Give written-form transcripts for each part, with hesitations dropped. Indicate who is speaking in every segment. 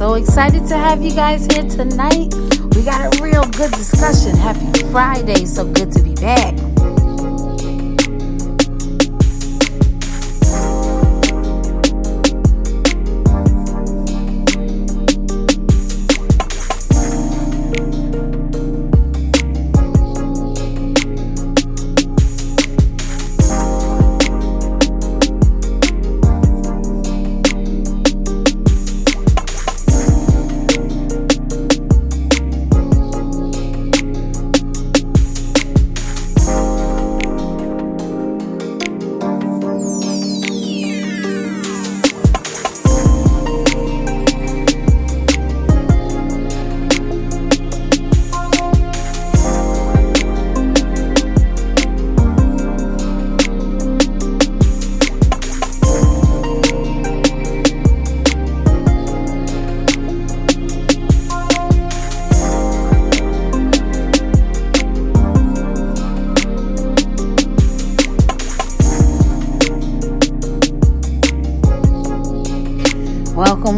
Speaker 1: So excited to have you guys here tonight. We got a real good discussion. Happy Friday. So good to be back.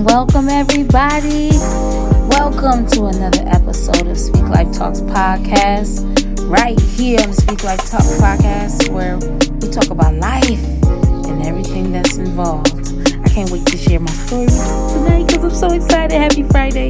Speaker 1: Welcome everybody. Welcome to another episode of Speak Life Talks Podcast. Right here on the Speak Life Talk Podcast, where we talk about life and everything that's involved. I can't wait to share my story with you tonight because I'm so excited. Happy Friday.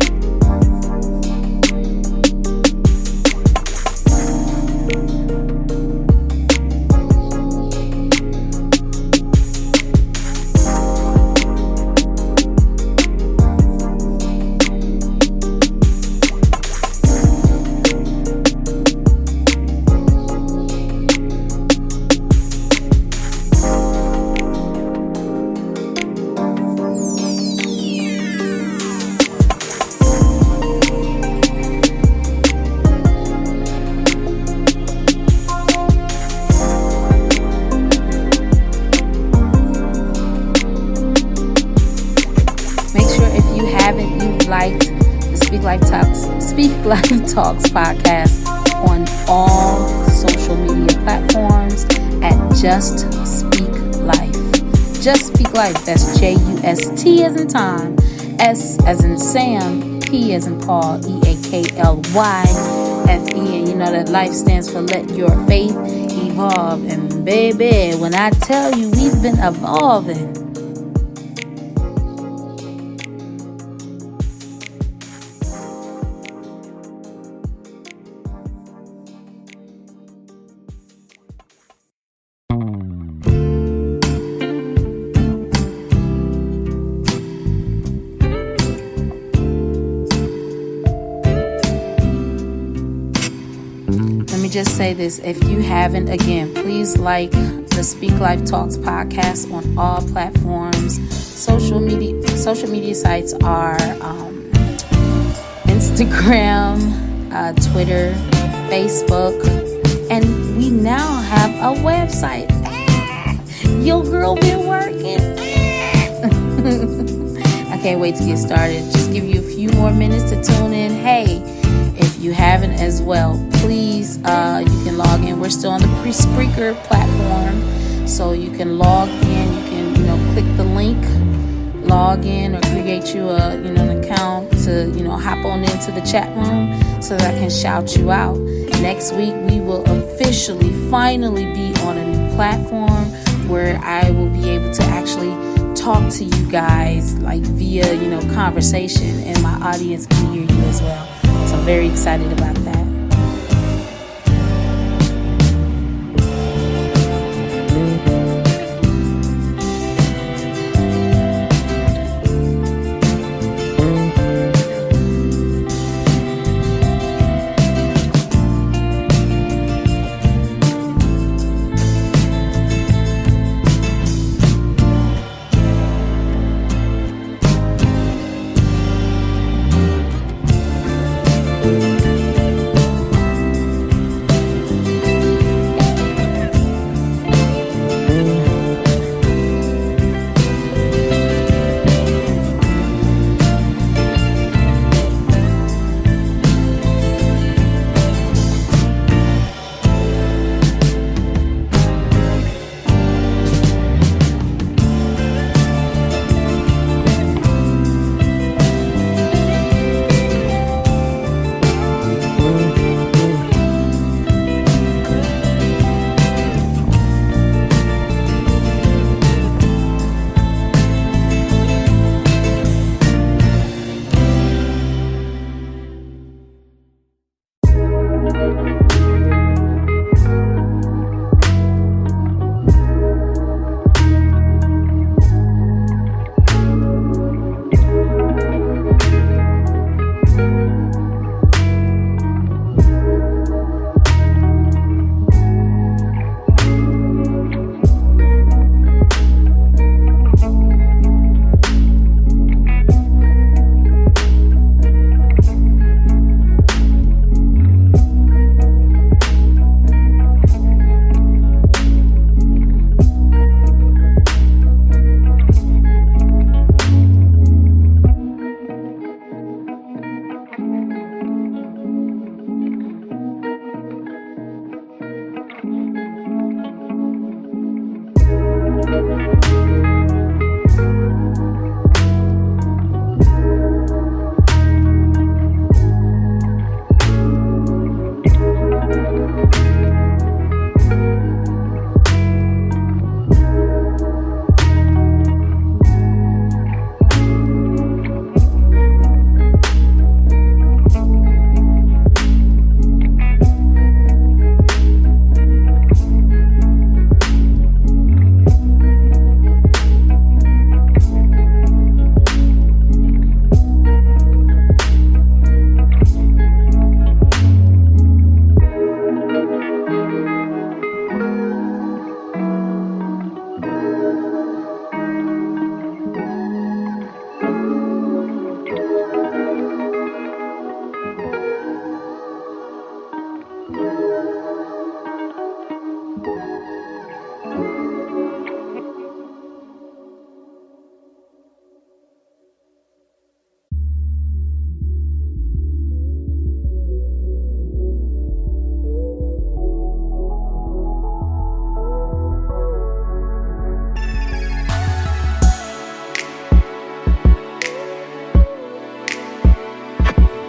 Speaker 1: Liked the Speak Life Talks podcast on all social media platforms at Just Speak Life. Just Speak Life. That's JUST as in Tom, S as in Sam, P as in Paul, EAKLY FE. And you know that life stands for Let Your Faith Evolve. And baby, when I tell you we've been evolving, just say this. If you haven't, again, please like the Speak Life Talks podcast on all platforms. Social media sites are Instagram, Twitter, Facebook, and we now have a website. Your girl been working. I can't wait to get started. Just give you a few more minutes to tune in. Hey, if you haven't as well, please, you can log in. We're still on the Spreaker platform, so you can log in. You can, click the link, log in, or create you an account to, hop on into the chat room so that I can shout you out. Next week, we will finally be on a new platform where I will be able to actually talk to you guys like via, conversation, and my audience can hear you as well. So I'm very excited about that.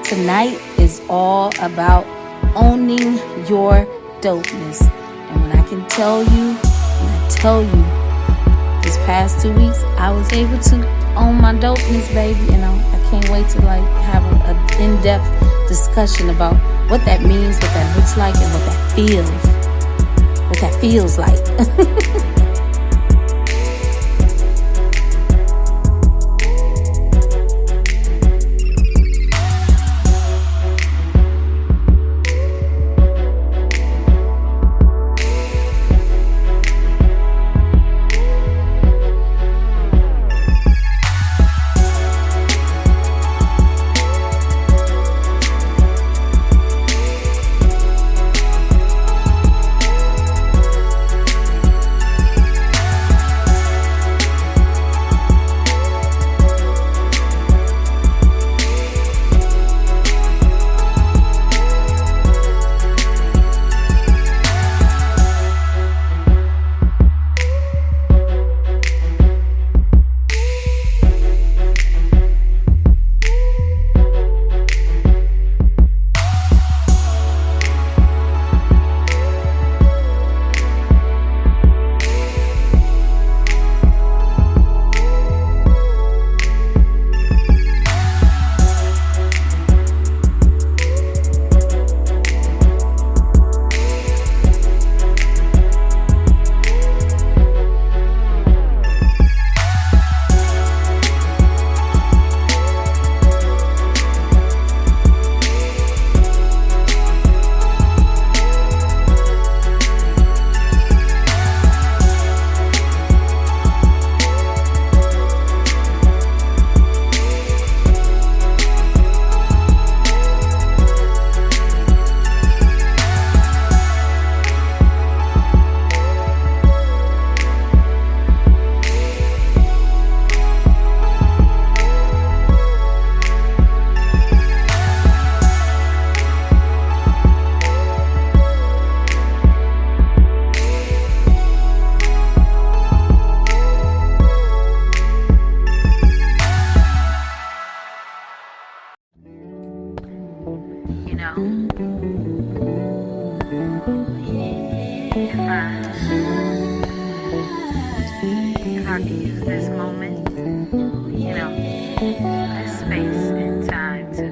Speaker 1: Tonight is all about owning your dopeness. And when I tell you, this past 2 weeks, I was able to own my dopeness, baby. And I can't wait to have an in-depth discussion about what that means, what that looks like, and what that feels like. I can use this moment, this space and time to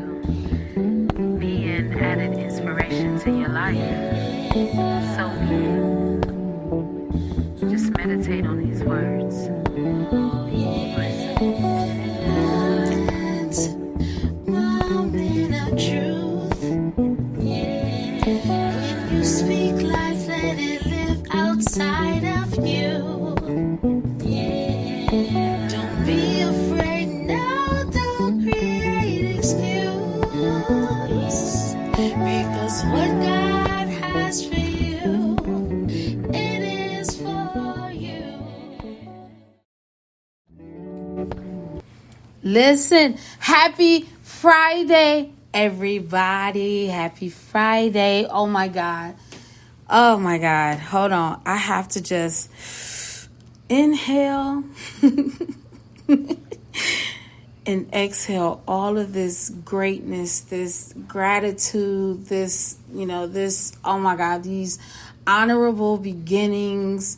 Speaker 1: be an added inspiration to your life. So be it. Just meditate on these words.
Speaker 2: Moment of truth. When you speak life, let it live outside of you. Don't be afraid, no, don't create excuse. Because what God has for you, it is for you.
Speaker 1: Listen, happy Friday, everybody. Happy Friday. Oh my God. Hold on. I have to just inhale and exhale all of this greatness, this gratitude, this, oh my God, these honorable beginnings.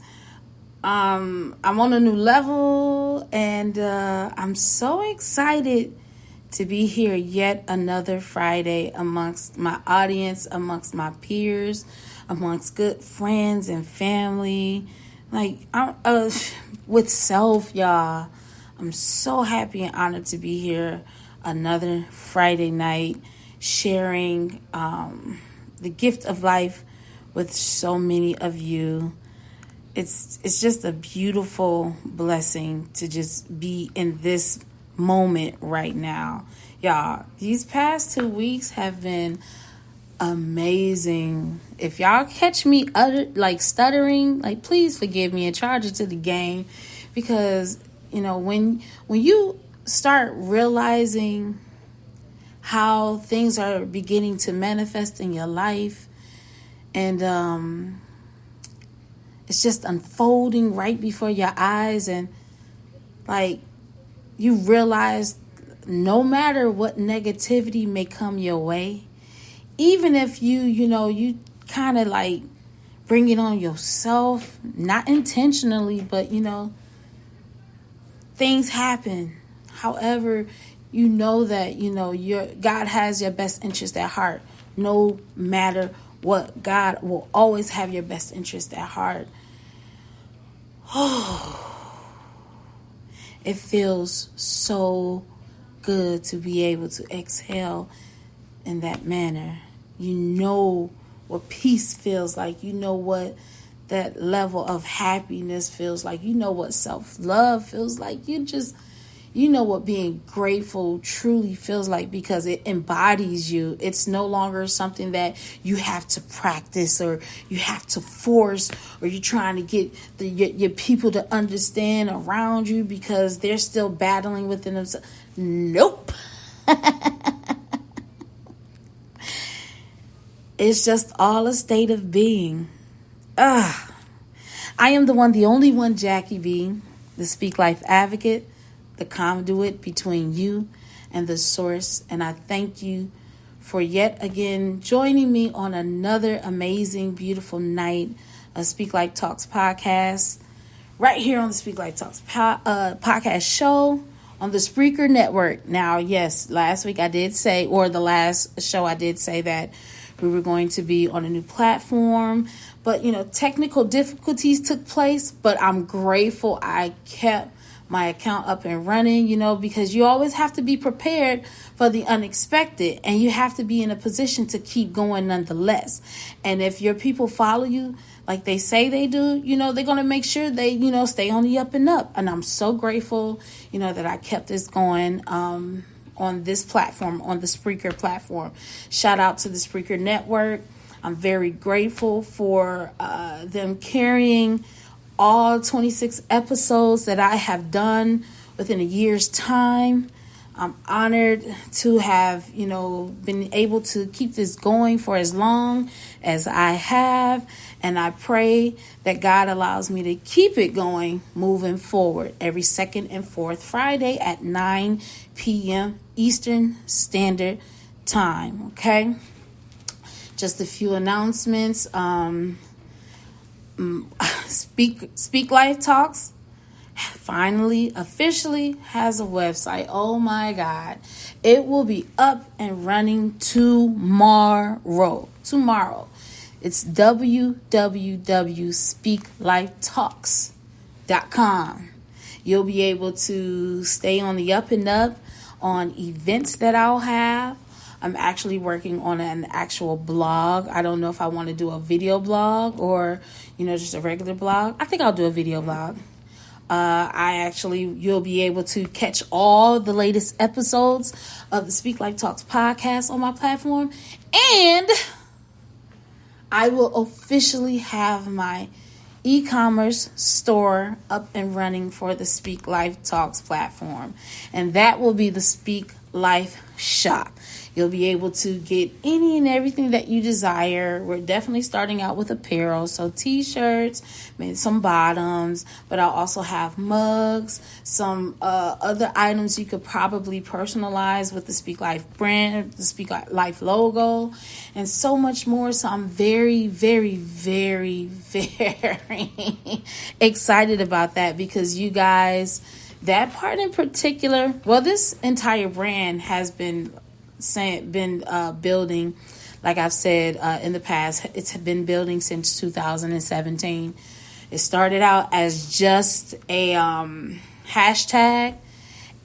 Speaker 1: I'm on a new level, and I'm so excited to be here yet another Friday amongst my audience, amongst my peers, amongst good friends and family. Like, I'm with self, y'all. I'm so happy and honored to be here another Friday night, sharing the gift of life with so many of you. It's just a beautiful blessing to just be in this moment right now. Y'all, these past 2 weeks have been amazing. If y'all catch me stuttering, please forgive me and charge it to the game, because when you start realizing how things are beginning to manifest in your life, and it's just unfolding right before your eyes, and you realize no matter what negativity may come your way, even if you kind of bring it on yourself, not intentionally, but things happen. However, that your God has your best interest at heart. No matter what, God will always have your best interest at heart. It feels so good to be able to exhale in that manner. You know what peace feels like. You know what that level of happiness feels like. You know what self-love feels like. You know what being grateful truly feels like, because it embodies you. It's no longer something that you have to practice or you have to force, or you're trying to get your people to understand around you because they're still battling within themselves. Nope. It's just all a state of being. I am the only one, Jackie B, the Speak Life advocate, the conduit between you and the source. And I thank you for yet again joining me on another amazing, beautiful night of Speak Life Talks podcast, right here on the Speak Life Talks podcast show on the Spreaker Network. Now, yes, last week I did say, or the last show I did say that we were going to be on a new platform, but technical difficulties took place. But I'm grateful I kept my account up and running, because you always have to be prepared for the unexpected, and you have to be in a position to keep going nonetheless. And if your people follow you like they say they do, they're going to make sure they, stay on the up and up. And I'm so grateful, that I kept this going on this platform, on the Spreaker platform. Shout out to the Spreaker Network. I'm very grateful for them carrying all 26 episodes that I have done within a year's time. I'm honored to have, been able to keep this going for as long as I have. And I pray that God allows me to keep it going moving forward every second and fourth Friday at 9 p.m. Eastern Standard Time. Okay. Just a few announcements. Speak Life Talks finally officially has a website. Oh my God. It will be up and running tomorrow. It's www.speaklifetalks.com. You'll be able to stay on the up and up on events that I'll have. I'm actually working on an actual blog. I don't know if I want to do a video blog or, just a regular blog. I think I'll do a video blog. You'll be able to catch all the latest episodes of the Speak Life Talks podcast on my platform. And I will officially have my e-commerce store up and running for the Speak Life Talks platform. And that will be the Speak Life Shop. You'll be able to get any and everything that you desire. We're definitely starting out with apparel, so t-shirts, maybe some bottoms, but I'll also have mugs, some other items you could probably personalize with the Speak Life brand, the Speak Life logo, and so much more. So I'm very, very, very, very excited about that, because you guys, that part in particular, well, this entire brand has been building, like I've said in the past. It's been building since 2017. It started out as just a hashtag,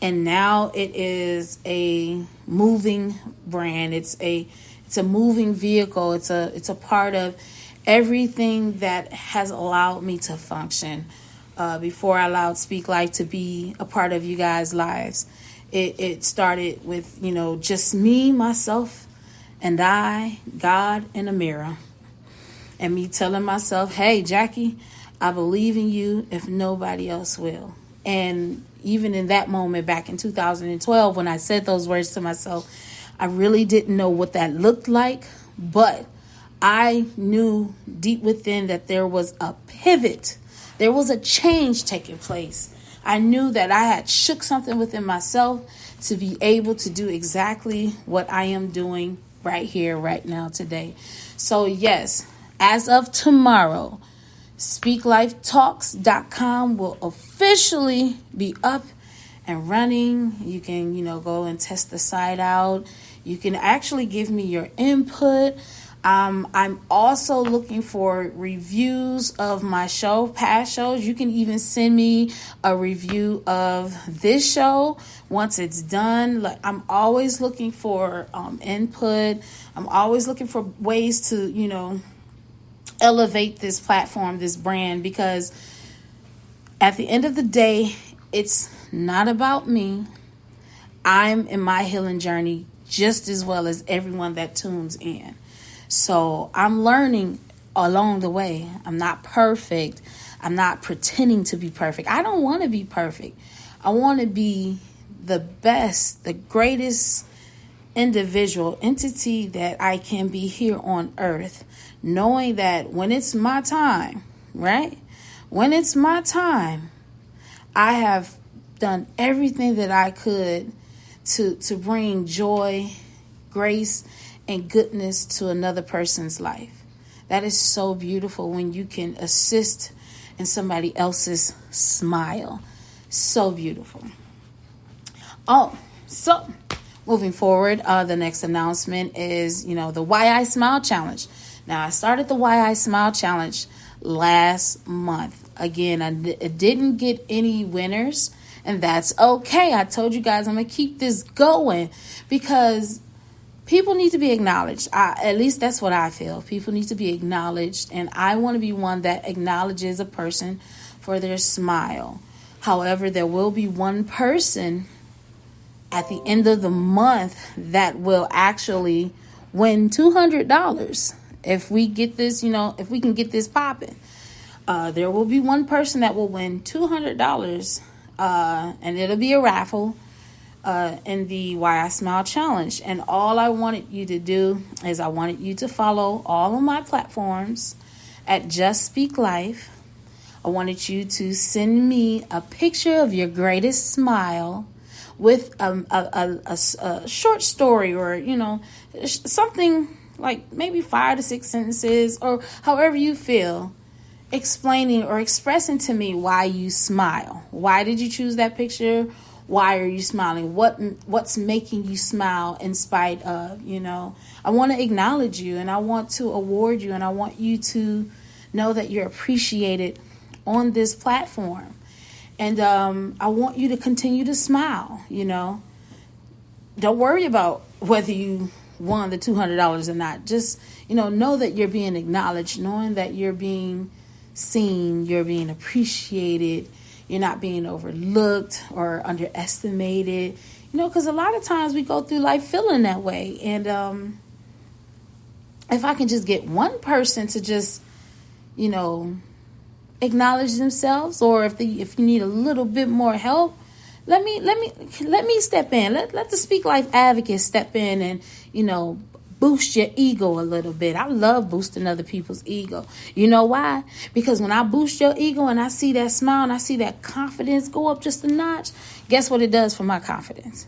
Speaker 1: and now it is a moving brand. It's a moving vehicle. It's a part of everything that has allowed me to function. Before I allowed Speak Life to be a part of you guys' lives. It started with, just me, myself, and I, God, in a mirror. And me telling myself, hey, Jackie, I believe in you if nobody else will. And even in that moment back in 2012, when I said those words to myself, I really didn't know what that looked like. But I knew deep within that there was a pivot. There was a change taking place. I knew that I had shook something within myself to be able to do exactly what I am doing right here, right now, today. So yes, as of tomorrow, SpeakLifeTalks.com will officially be up and running. You can, go and test the site out. You can actually give me your input. I'm also looking for reviews of my show, past shows. You can even send me a review of this show once it's done. I'm always looking for input. I'm always looking for ways to, elevate this platform, this brand, because at the end of the day, it's not about me. I'm in my healing journey just as well as everyone that tunes in. So I'm learning along the way. I'm not perfect. I'm not pretending to be perfect. I don't want to be perfect. I want to be the best, the greatest individual entity that I can be here on earth, knowing that when it's my time, right? When it's my time, I have done everything that I could to bring joy, grace, and goodness to another person's life. That is so beautiful when you can assist in somebody else's smile. So beautiful. Oh, so moving forward, the next announcement is, the Why I Smile Challenge. Now, I started the Why I Smile Challenge last month. Again, I didn't get any winners, and that's okay. I told you guys I'm going to keep this going because people need to be acknowledged. At least that's what I feel. People need to be acknowledged, and I want to be one that acknowledges a person for their smile. However, there will be one person at the end of the month that will actually win $200 if we get this, if we can get this popping. There will be one person that will win $200, and it'll be a raffle. In the Why I Smile Challenge. And all I wanted you to do is I wanted you to follow all of my platforms at Just Speak Life. I wanted you to send me a picture of your greatest smile with a short story or, something like maybe 5 to 6 sentences or however you feel. explaining or expressing to me why you smile. Why did you choose that picture? Why are you smiling? What's making you smile in spite of, I want to acknowledge you, and I want to award you, and I want you to know that you're appreciated on this platform. And I want you to continue to smile, Don't worry about whether you won the $200 or not. Just, know that you're being acknowledged, knowing that you're being seen, you're being appreciated, you're not being overlooked or underestimated, because a lot of times we go through life feeling that way. And if I can just get one person to just, acknowledge themselves, or if you need a little bit more help, let me step in. Let the Speak Life advocates step in and, boost your ego a little bit. I love boosting other people's ego. You know why? Because when I boost your ego and I see that smile and I see that confidence go up just a notch, guess what it does for my confidence?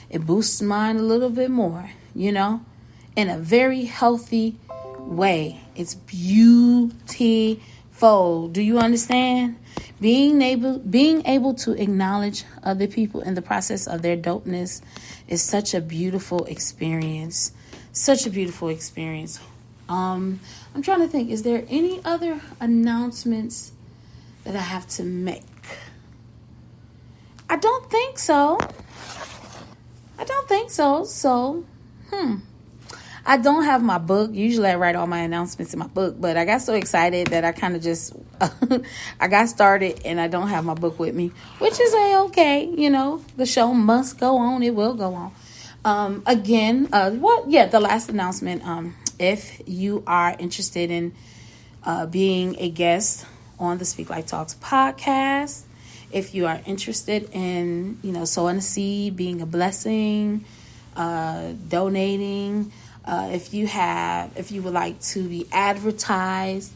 Speaker 1: It boosts mine a little bit more, in a very healthy way. It's beautiful. Do you understand? Being able to acknowledge other people in the process of their dopeness is such a beautiful experience. Such a beautiful experience. I'm trying to think, is there any other announcements that I have to make? I don't think so. So, I don't have my book. Usually I write all my announcements in my book, but I got so excited that I kind of just, I got started and I don't have my book with me, which is okay. The show must go on. It will go on. The last announcement, if you are interested in being a guest on the Speak Life Talks podcast, if you are interested in, sowing a seed, being a blessing, donating, if you would like to be advertised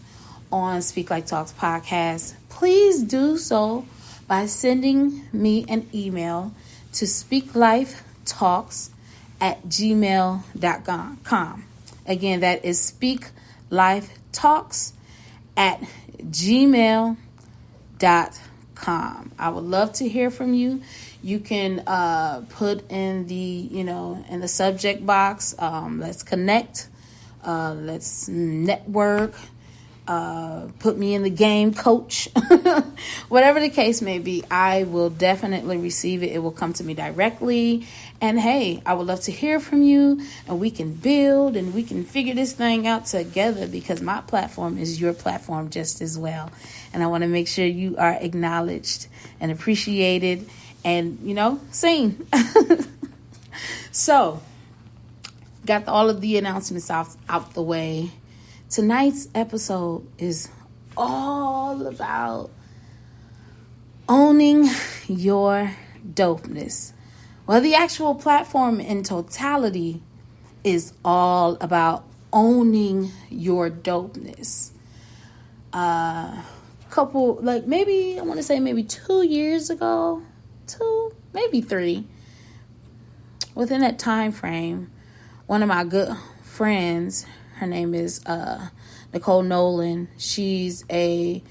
Speaker 1: on Speak Life Talks podcast, please do so by sending me an email to speaklifetalks@gmail.com. Again, that is speaklifetalks@gmail.com. I would love to hear from you. You can put in in the subject box, let's connect, let's network, put me in the game, coach. Whatever the case may be, I will definitely receive it. It will come to me directly. And hey, I would love to hear from you, and we can build and we can figure this thing out together, because my platform is your platform just as well. And I want to make sure you are acknowledged and appreciated and, seen. So, got all of the announcements out the way. Tonight's episode is all about owning your dopeness. Well, the actual platform in totality is all about owning your dopeness. Maybe 2 years ago, maybe 3, within that time frame, one of my good friends, her name is Nicole Nolan. She's a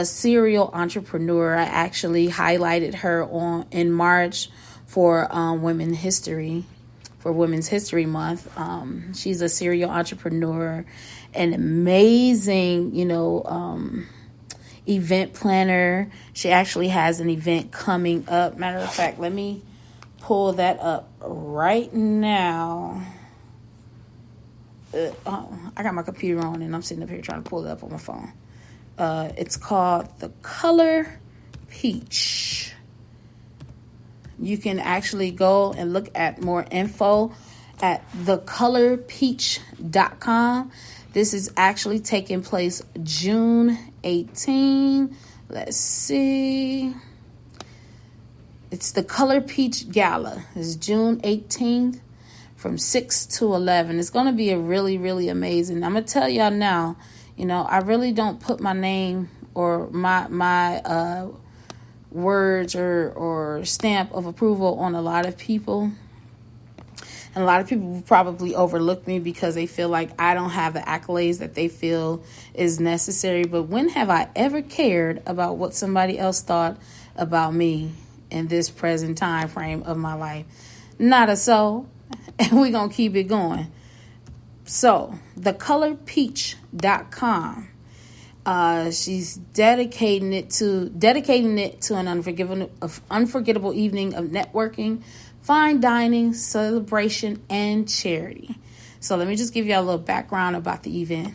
Speaker 1: serial entrepreneur. I actually highlighted her in March for Women's History Month. She's a serial entrepreneur, an amazing, event planner. She actually has an event coming up. Matter of fact, let me pull that up right now. I got my computer on and I'm sitting up here trying to pull it up on my phone. It's called The Color Peach. You can actually go and look at more info at thecolorpeach.com. This is actually taking place June 18. Let's see. It's the Color Peach Gala. It's June 18th from 6 to 11. It's going to be a really, really amazing. I'm going to tell y'all now, I really don't put my name or my words or stamp of approval on a lot of people. And a lot of people probably overlook me because they feel like I don't have the accolades that they feel is necessary. But when have I ever cared about what somebody else thought about me in this present time frame of my life? Not a soul. And we're going to keep it going. So, thecolorpeach.com. She's dedicating it to an unforgettable evening of networking, fine dining, celebration, and charity. So let me just give you a little background about the event.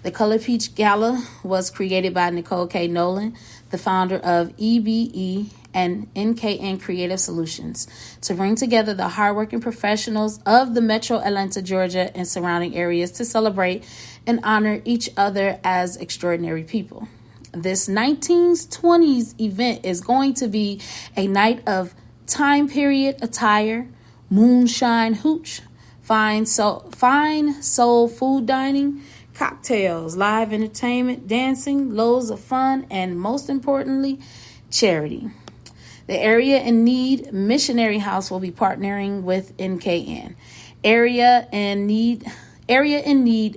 Speaker 1: The Color Peach Gala was created by Nicole K. Nolan, the founder of EBE and NKN Creative Solutions, to bring together the hardworking professionals of the Metro Atlanta, Georgia, and surrounding areas to celebrate and honor each other as extraordinary people. This 1920s event is going to be a night of time period attire, moonshine hooch, fine soul food dining, cocktails, live entertainment, dancing, loads of fun, and most importantly, charity. The Area in Need Missionary House will be partnering with NKN. Area in Need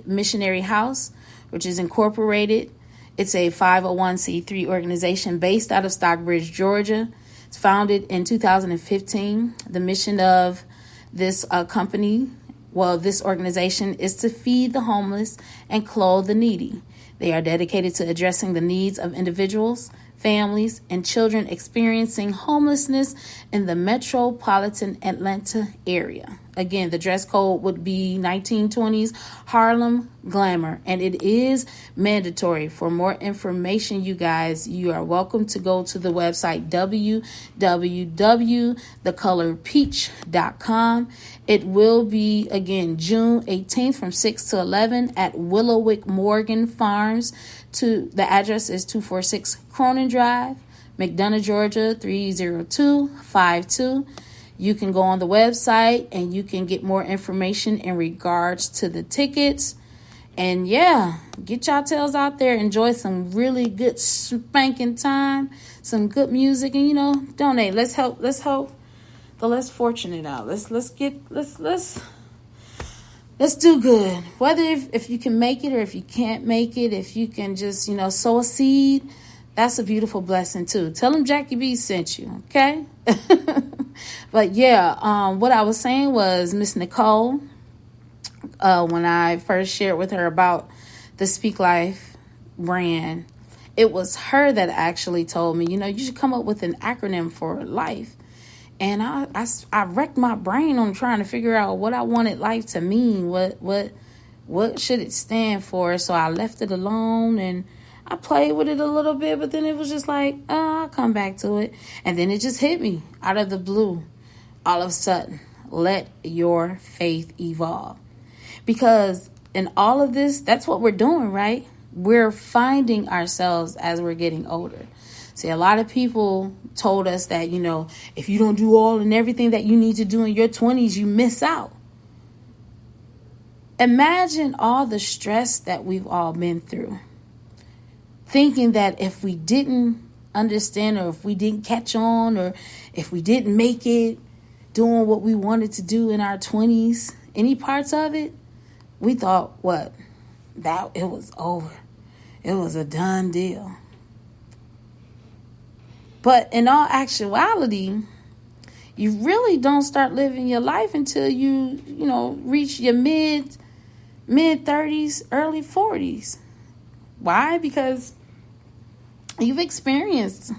Speaker 1: Missionary House, which is incorporated. It's a 501c3 organization based out of Stockbridge, Georgia. It's founded in 2015. The mission of this this organization is to feed the homeless and clothe the needy. They are dedicated to addressing the needs of individuals, families, and children experiencing homelessness in the metropolitan Atlanta area. Again, the dress code would be 1920s Harlem Glamour, and it is mandatory. For more information, you guys, you are welcome to go to the website www.thecolorpeach.com. It will be, again, June 18th from 6 to 11 at Willowwick Morgan Farms. The address is 246 Cronin Drive, McDonough, Georgia, 30252. You can go on the website and you can get more information in regards to the tickets. And yeah, get your tails out there, enjoy some really good spanking time, some good music, and donate. Let's help the less fortunate out. Let's do good. Whether if you can make it or if you can't make it, if you can just, sow a seed, that's a beautiful blessing too. Tell them Jackie B sent you, okay? But yeah, what I was saying was Miss Nicole, when I first shared with her about the Speak Life brand, it was her that actually told me, you should come up with an acronym for life. And I wrecked my brain on trying to figure out what I wanted life to mean. What should it stand for? So I left it alone and I played with it a little bit, but then it was just like, I'll come back to it. And then it just hit me out of the blue. All of a sudden, let your faith evolve. Because in all of this, that's what we're doing, right? We're finding ourselves as we're getting older. See, a lot of people told us that, if you don't do all and everything that you need to do in your 20s, you miss out. Imagine all the stress that we've all been through. Thinking that if we didn't understand, or if we didn't catch on, or if we didn't make it doing what we wanted to do in our 20s, any parts of it, we thought that it was over. It was a done deal. But in all actuality, you really don't start living your life until you reach your mid 30s, early 40s. Why? Because you've experienced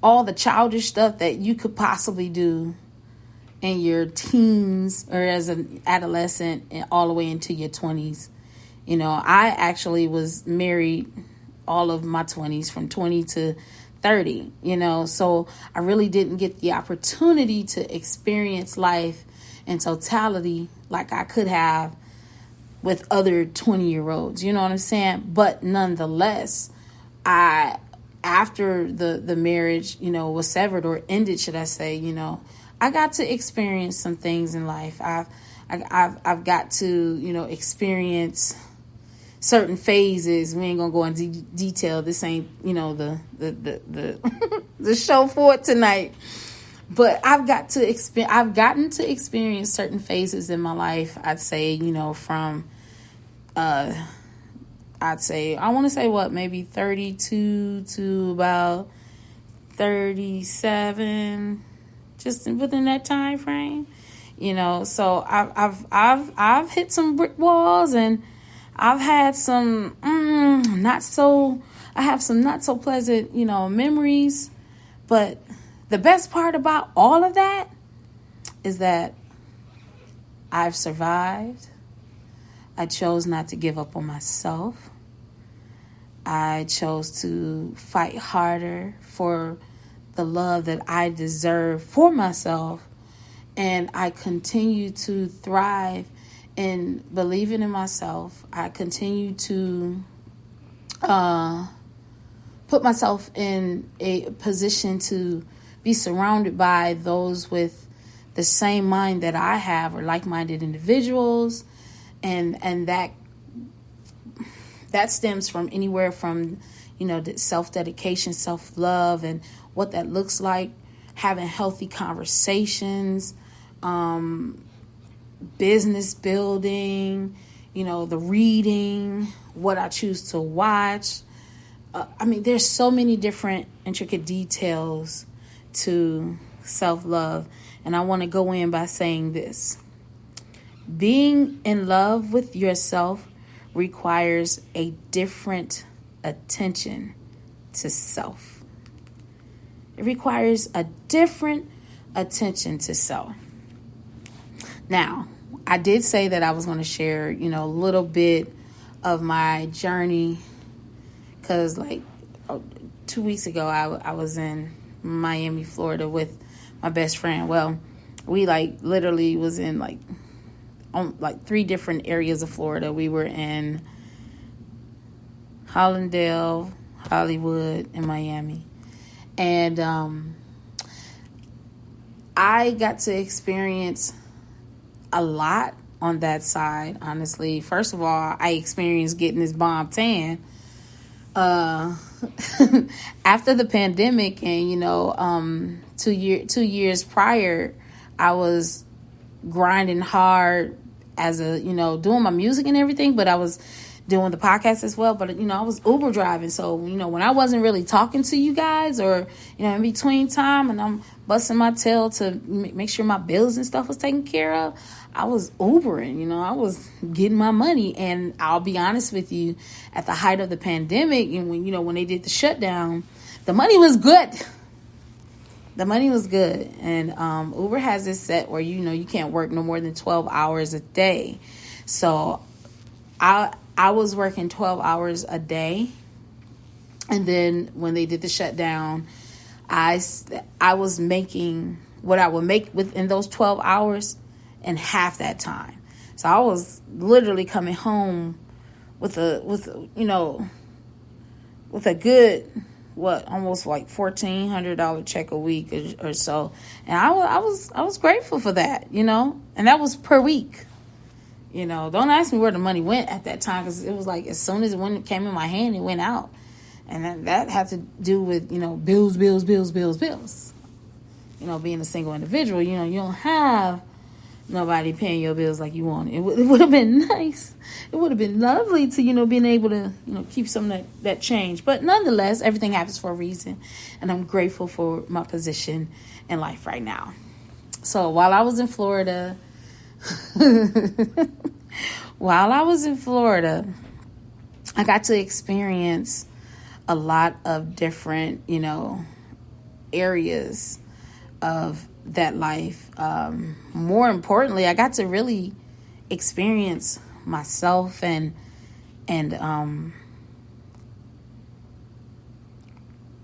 Speaker 1: all the childish stuff that you could possibly do in your teens or as an adolescent and all the way into your 20s. I actually was married all of my 20s, from 20 to 30, so I really didn't get the opportunity to experience life in totality like I could have with other 20-year-olds, you know what I'm saying? But nonetheless, after the marriage, was severed or ended, should I say, I got to experience some things in life. I've got to, experience certain phases. We ain't gonna go into detail. This ain't, the the show for it tonight. but I've gotten to experience certain phases in my life. I'd say, from maybe 32 to about 37, just within that time frame. So I've hit some brick walls, and I've had some not so pleasant, memories. But the best part about all of that is that I've survived. I chose not to give up on myself. I chose to fight harder for the love that I deserve for myself. And I continue to thrive in believing in myself. I continue to put myself in a position to be surrounded by those with the same mind that I have, or like-minded individuals. And that stems from anywhere from, self-dedication, self-love, and what that looks like, having healthy conversations, business building, the reading, what I choose to watch. There's so many different intricate details to self-love. And I want to go in by saying this. Being in love with yourself requires a different attention to self. It requires a different attention to self. Now, I did say that I was going to share, a little bit of my journey, because 2 weeks ago, I was in Miami, Florida with my best friend. Well, we literally was in on 3 different areas of Florida. We were in Hollandale, Hollywood, and Miami. And I got to experience a lot on that side, honestly. First of all, I experienced getting this bomb tan. After the pandemic, and 2 years prior, I was grinding hard as doing my music and everything, but I was doing the podcast as well. But I was Uber driving, so when I wasn't really talking to you guys, or in between time, and I'm busting my tail to make sure my bills and stuff was taken care of, I was Ubering. I was getting my money. And I'll be honest with you, at the height of the pandemic, and when they did the shutdown, the money was good. The money was good. And Uber has this set where you can't work no more than 12 hours a day. So I was working 12 hours a day. And then when they did the shutdown, I was making what I would make within those 12 hours in half that time. So I was literally coming home with a good, almost $1,400 check a week or so. And I was grateful for that, and that was per week. Don't ask me where the money went at that time, because it was as soon as it came in my hand, it went out. And that had to do with, bills. Being a single individual, you don't have nobody paying your bills like you want. It would have been nice. It would have been lovely to, being able to, keep some of that change. But nonetheless, everything happens for a reason. And I'm grateful for my position in life right now. So while I was in Florida, I got to experience a lot of different, areas of that life. More importantly, I got to really experience myself and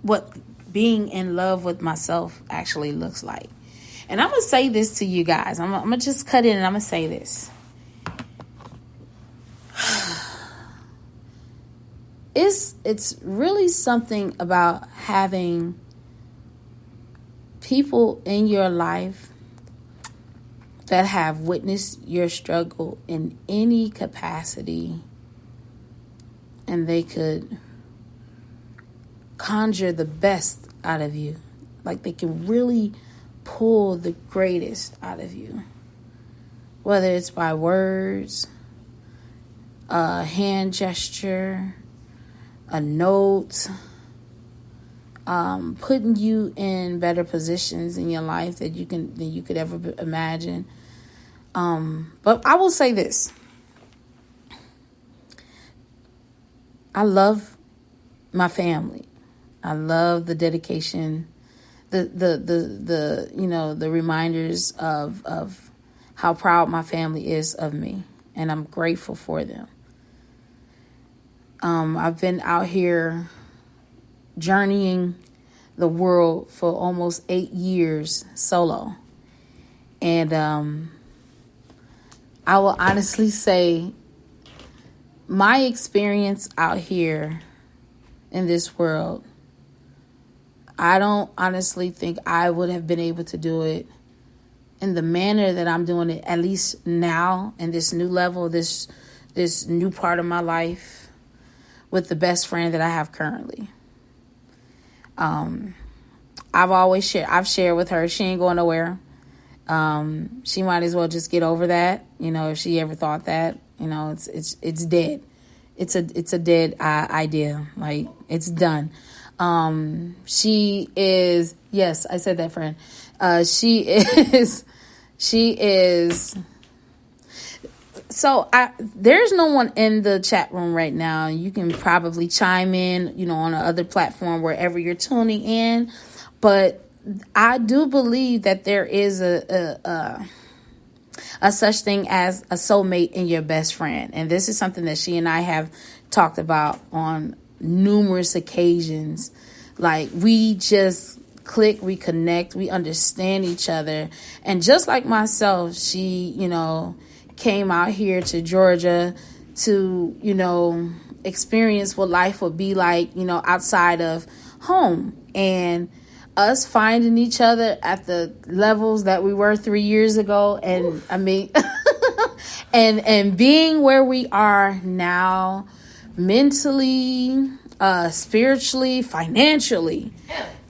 Speaker 1: what being in love with myself actually looks like. And I'm going to say this to you guys. I'm going to just cut in and I'm going to say this. It's really something about having people in your life that have witnessed your struggle in any capacity, and they could conjure the best out of you. They can really pull the greatest out of you. Whether it's by words, a hand gesture, a note, putting you in better positions in your life than you could ever imagine. But I will say this. I love my family. I love the dedication, the reminders of how proud my family is of me, and I'm grateful for them. I've been out here journeying the world for almost 8 years solo, and I will honestly say my experience out here in this world, I don't honestly think I would have been able to do it in the manner that I'm doing it, at least now in this new level, this new part of my life, with the best friend that I have currently. I've shared with her, she ain't going nowhere. She might as well just get over that. If she ever thought that, it's dead. It's a dead idea. Like, it's done. She is, yes, I said that, friend. She is. So there's no one in the chat room right now. You can probably chime in, on the other platform, wherever you're tuning in. But I do believe that there is a such thing as a soulmate in your best friend. And this is something that she and I have talked about on numerous occasions. Like, we just click, we connect, we understand each other. And just like myself, she, came out here to Georgia to, experience what life would be like, outside of home. And us finding each other at the levels that we were 3 years ago. And oof. I mean, and being where we are now, mentally, spiritually, financially,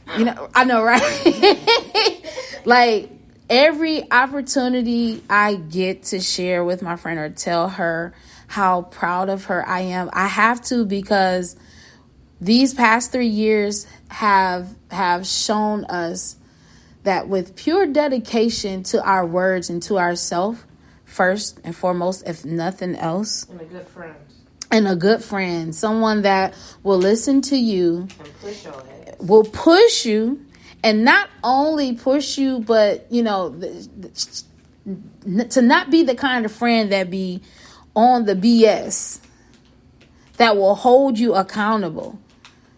Speaker 1: I know, right? Like, every opportunity I get to share with my friend or tell her how proud of her I am, I have to, because these past 3 years have shown us that with pure dedication to our words and to ourselves, first and foremost, if nothing else, and a good friend, someone that will listen to you and push your ass. Will push you, and not only push you, but to not be the kind of friend that be on the BS, that will hold you accountable.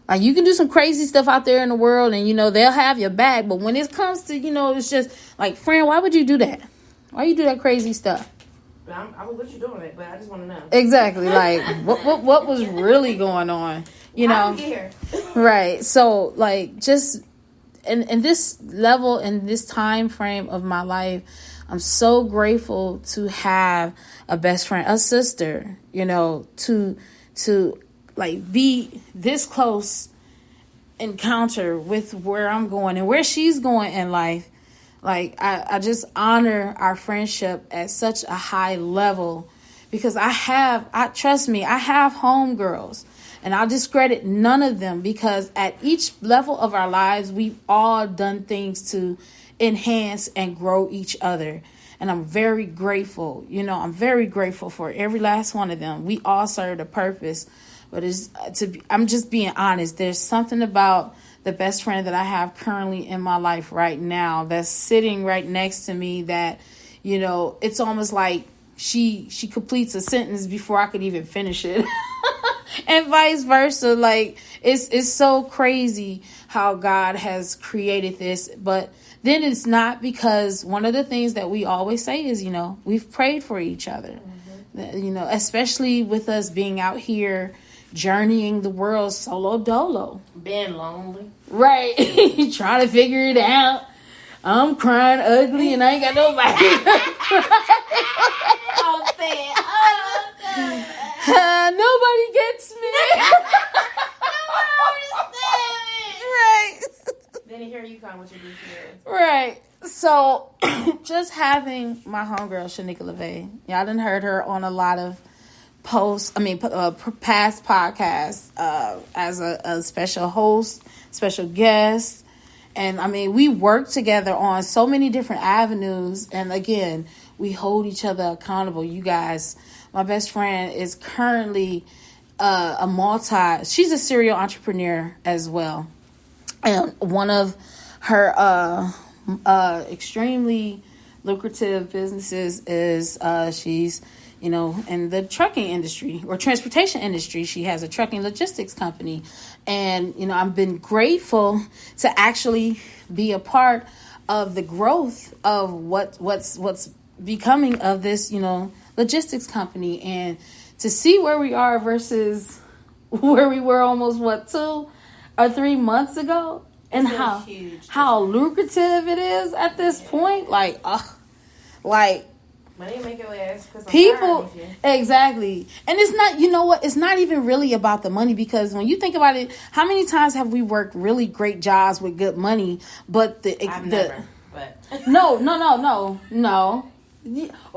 Speaker 1: Like, you can do some crazy stuff out there in the world, and they'll have your back, but when it comes to it's just like, friend, why would you do that? Why you do that crazy stuff?
Speaker 3: I would let you doing it, but I just want to know.
Speaker 1: Exactly. Like, what was really going on?
Speaker 3: How did you get here?
Speaker 1: Right. So, like, just in this level, in this time frame of my life, I'm so grateful to have a best friend, a sister, to like be this close encounter with where I'm going and where she's going in life. Like, I just honor our friendship at such a high level, because trust me, I have homegirls, and I'll discredit none of them, because at each level of our lives, we've all done things to enhance and grow each other. And I'm very grateful. I'm very grateful for every last one of them. We all serve a purpose. But I'm just being honest. There's something about the best friend that I have currently in my life right now that's sitting right next to me that, it's almost like she completes a sentence before I could even finish it. And vice versa. Like, it's so crazy how God has created this. But then it's not, because one of the things that we always say is, we've prayed for each other. Mm-hmm. Especially with us being out here journeying the world solo dolo.
Speaker 3: Being lonely.
Speaker 1: Right. Trying to figure it out. I'm crying ugly and I ain't got nobody.
Speaker 3: I'm saying,
Speaker 1: nobody gets me.
Speaker 3: Nobody understands me.
Speaker 1: Right.
Speaker 3: Then here you come with your goofy ass.
Speaker 1: Right. So, just having my homegirl, Shanika LaVey. Y'all done heard her on a lot of past podcasts as a special host, special guest. And, I mean, we work together on so many different avenues. And, again, we hold each other accountable. You guys, my best friend is currently she's a serial entrepreneur as well. And one of her extremely lucrative businesses is she's, in the trucking industry or transportation industry. She has a trucking logistics company. And, I've been grateful to actually be a part of the growth of what's becoming of this, logistics company, and to see where we are versus where we were almost 2 or 3 months ago, and how lucrative it is at this point. Like
Speaker 3: money make your ass
Speaker 1: people, exactly. And it's not, you know what? It's not even really about the money, because when you think about it, how many times have we worked really great jobs with good money, but no.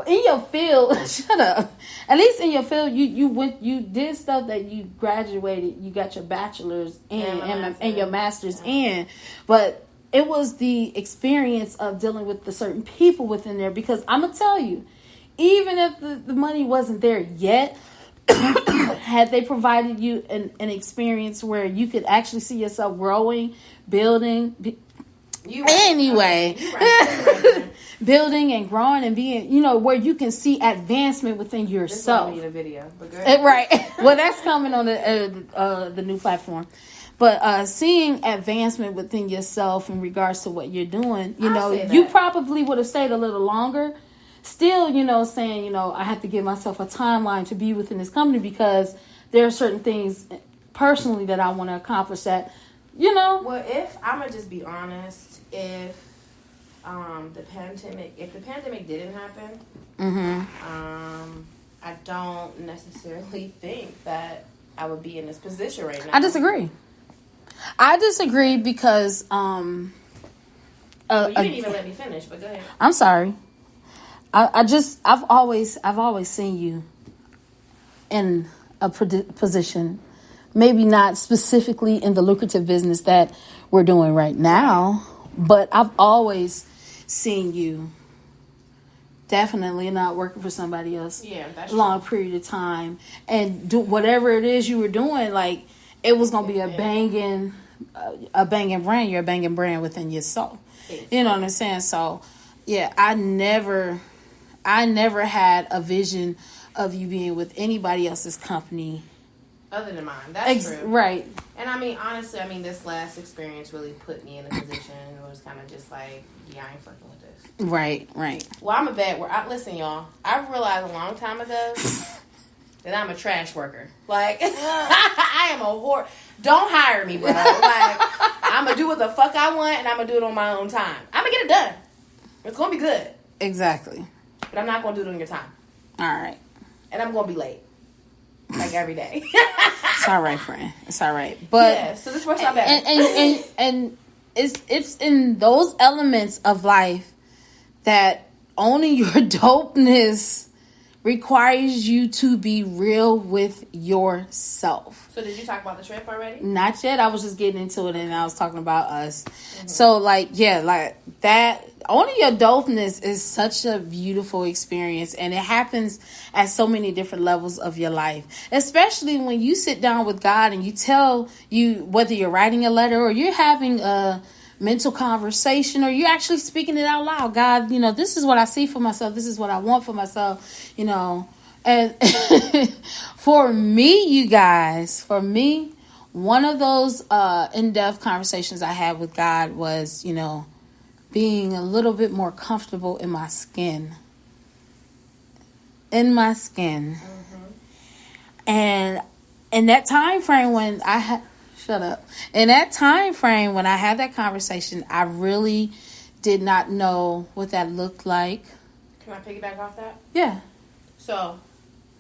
Speaker 1: In your field, shut up. At least in your field, you did stuff that you graduated. You got your bachelor's and your master's in, but it was the experience of dealing with the certain people within there. Because I'm gonna tell you, even if the money wasn't there yet, had they provided you an experience where you could actually see yourself growing, building. Building and growing and being, where you can see advancement within yourself.
Speaker 3: This is a video, but go ahead.
Speaker 1: Right. Well, that's coming on the new platform. But seeing advancement within yourself in regards to what you're doing, you probably would have stayed a little longer. Still, saying, I have to give myself a timeline to be within this company, because there are certain things personally that I want to accomplish that,
Speaker 3: Well, if I'm going to just be honest, if the pandemic didn't happen, I don't necessarily think that I would be in this position right now.
Speaker 1: I disagree because
Speaker 3: you didn't even let me finish, but go ahead.
Speaker 1: I'm sorry. I've always seen you in a position, maybe not specifically in the lucrative business that we're doing right now, but I've always seen you definitely not working for somebody else
Speaker 3: that's
Speaker 1: long
Speaker 3: true.
Speaker 1: period of time, and do whatever it is you were doing, like it was gonna be a banging brand. You're a banging brand within yourself. You know what I'm saying? So yeah, I never had a vision of you being with anybody else's company
Speaker 3: other than mine. That's true.
Speaker 1: Right.
Speaker 3: And honestly, this last experience really put me in a position where it was kind of just like, yeah, I ain't fucking with this.
Speaker 1: Right.
Speaker 3: Well, I'm a bad worker. Listen, y'all, I realized a long time ago that I'm a trash worker. Like, I am a whore. Don't hire me, bro. Like, I'm going to do what the fuck I want, and I'm going to do it on my own time. I'm going to get it done. It's going to be good.
Speaker 1: Exactly.
Speaker 3: But I'm not going to do it on your time.
Speaker 1: All right.
Speaker 3: And I'm going to be late. Like every day.
Speaker 1: It's all right, friend. It's all right. But
Speaker 3: yeah, so this works out better.
Speaker 1: And it's in those elements of life that owning your dopeness requires you to be real with yourself.
Speaker 3: So did you talk about the trip already?
Speaker 1: Not yet. I was just getting into it, and I was talking about us. Mm-hmm. So that owning your dopeness is such a beautiful experience, and it happens at so many different levels of your life, especially when you sit down with God and you tell you, whether you're writing a letter or you're having a mental conversation or you're actually speaking it out loud. God, this is what I see for myself. This is what I want for myself, and for me, you guys, one of those in-depth conversations I had with God was, being a little bit more comfortable in my skin. Mm-hmm. And in that time frame when I had... Shut up. In that time frame when I had that conversation, I really did not know what that looked like.
Speaker 3: Can I piggyback off that?
Speaker 1: Yeah.
Speaker 3: So,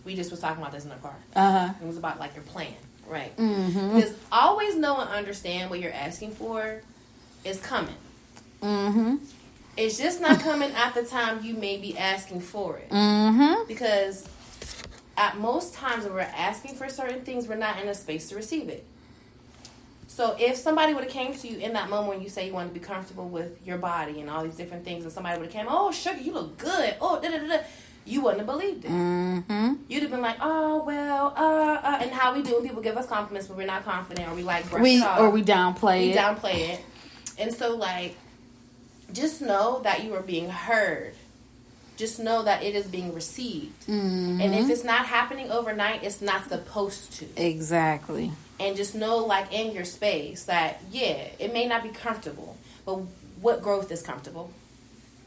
Speaker 3: we just was talking about this in the car.
Speaker 1: Uh-huh.
Speaker 3: It was about, your plan, right?
Speaker 1: Mm-hmm.
Speaker 3: Because always know and understand what you're asking for is coming.
Speaker 1: Mm-hmm.
Speaker 3: It's just not coming at the time you may be asking for it.
Speaker 1: Mm-hmm.
Speaker 3: Because at most times when we're asking for certain things, we're not in a space to receive it. So if somebody would have came to you in that moment when you say you want to be comfortable with your body and all these different things, and somebody would have came, oh, sugar, you look good. Oh, da-da-da-da. You wouldn't have believed it.
Speaker 1: Mm-hmm.
Speaker 3: You'd have been like, oh, well, and how we do when people give us compliments, but we're not confident, or we like brush it off.
Speaker 1: Or we downplay it.
Speaker 3: Downplay it. And so, like, just know that you are being heard. Just know that it is being received.
Speaker 1: Mm-hmm.
Speaker 3: And if it's not happening overnight, it's not supposed to.
Speaker 1: Exactly.
Speaker 3: And just know, like, in your space that, yeah, it may not be comfortable, but what growth is comfortable?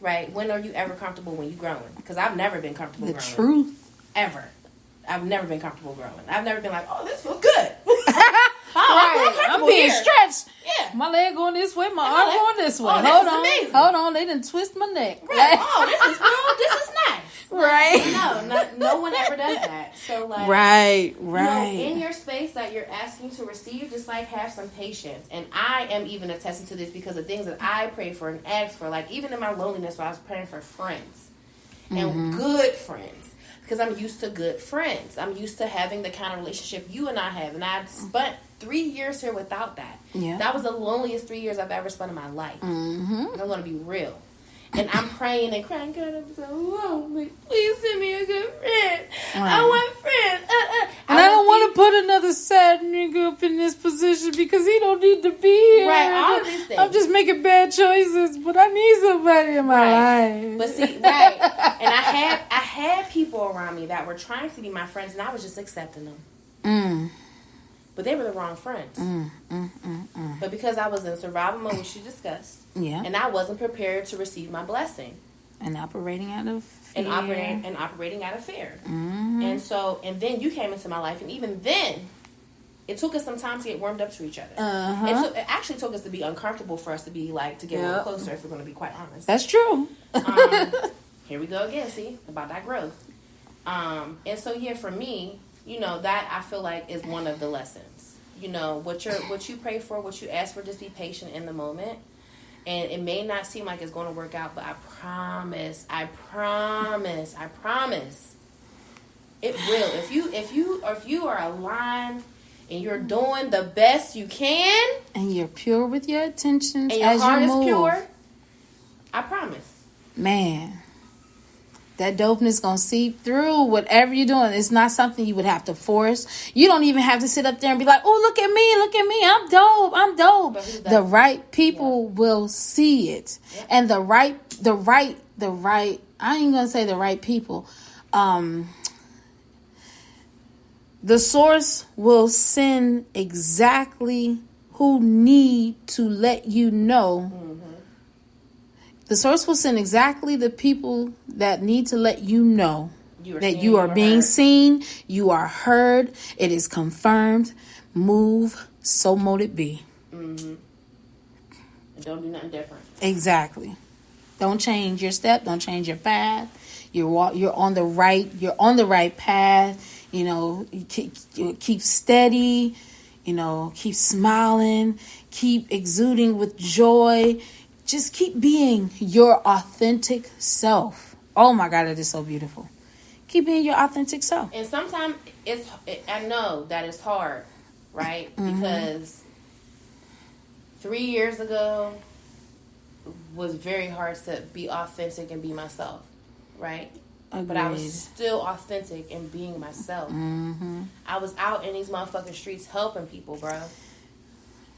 Speaker 3: Right? When are you ever comfortable when you're growing? Because I've never been comfortable growing.
Speaker 1: The truth.
Speaker 3: Ever. I've never been comfortable growing. I've never been like, oh, this feels good.
Speaker 1: I'm being stretched.
Speaker 3: Yeah.
Speaker 1: My leg going this way, my arm going this way.
Speaker 3: Oh,
Speaker 1: Hold on, they didn't twist my neck.
Speaker 3: Right. Oh, this is nice.
Speaker 1: Right.
Speaker 3: No one ever does that. So, like,
Speaker 1: right.
Speaker 3: You know, in your space that you're asking to receive, just like have some patience. And I am even attesting to this because of things that I pray for and ask for. Like, even in my loneliness, I was praying for friends and good friends. Because I'm used to good friends. I'm used to having the kind of relationship you and I have. And I've spent 3 years here without that.
Speaker 1: Yeah.
Speaker 3: That was the loneliest 3 years I've ever spent in my life.
Speaker 1: Mm-hmm.
Speaker 3: I'm going to be real. And I'm praying and crying, God, I'm so lonely. Please send me a good friend.
Speaker 1: Right.
Speaker 3: I want friends.
Speaker 1: And I don't want to put another sad nigga up in this position because he don't need to be here.
Speaker 3: Right, all of these things.
Speaker 1: I'm just making bad choices, but I need somebody in my life.
Speaker 3: But see, right. And I had people around me that were trying to be my friends, and I was just accepting them.
Speaker 1: Mm.
Speaker 3: But they were the wrong friends. But because I was in survival mode, which you discussed, and I wasn't prepared to receive my blessing.
Speaker 1: And operating out of fear.
Speaker 3: And operating out of fear.
Speaker 1: Mm-hmm.
Speaker 3: And then you came into my life, and even then, it took us some time to get warmed up to each other.
Speaker 1: Uh-huh.
Speaker 3: And so it actually took us to be uncomfortable for us to be like, to get a little closer, if we're going to be quite honest.
Speaker 1: That's true.
Speaker 3: Here we go again, see, about that growth. And so, yeah, for me, you know, that I feel like is one of the lessons. You know, what you pray for, what you ask for, just be patient in the moment. And it may not seem like it's going to work out, but I promise, it will. If you are aligned and you're doing the best you can,
Speaker 1: and you're pure with your intentions,
Speaker 3: and your
Speaker 1: as
Speaker 3: heart
Speaker 1: you
Speaker 3: is
Speaker 1: move,
Speaker 3: pure, I promise.
Speaker 1: Man, that dopeness gonna seep through whatever you're doing. It's not something you would have to force. You don't even have to sit up there and be like, "Oh, look at me, I'm dope." The right people will see it, and the right. I ain't gonna say the right people. The source will send exactly who need to let you know. The source will send exactly the people that need to let you know that you are being seen, you are heard, it is confirmed. Move, so mote it be.
Speaker 3: Mm-hmm. And don't do nothing different.
Speaker 1: Exactly. Don't change your step. Don't change your path. You're on the right path. You know, you keep steady. You know, keep smiling. Keep exuding with joy. Just keep being your authentic self. Oh my God, it is so beautiful. Keep being your authentic self.
Speaker 3: And sometimes I know that it's hard, right? Because 3 years ago was very hard to be authentic and be myself, right?
Speaker 1: Agreed.
Speaker 3: But I was still authentic in being myself. I was out in these motherfucking streets helping people, bro.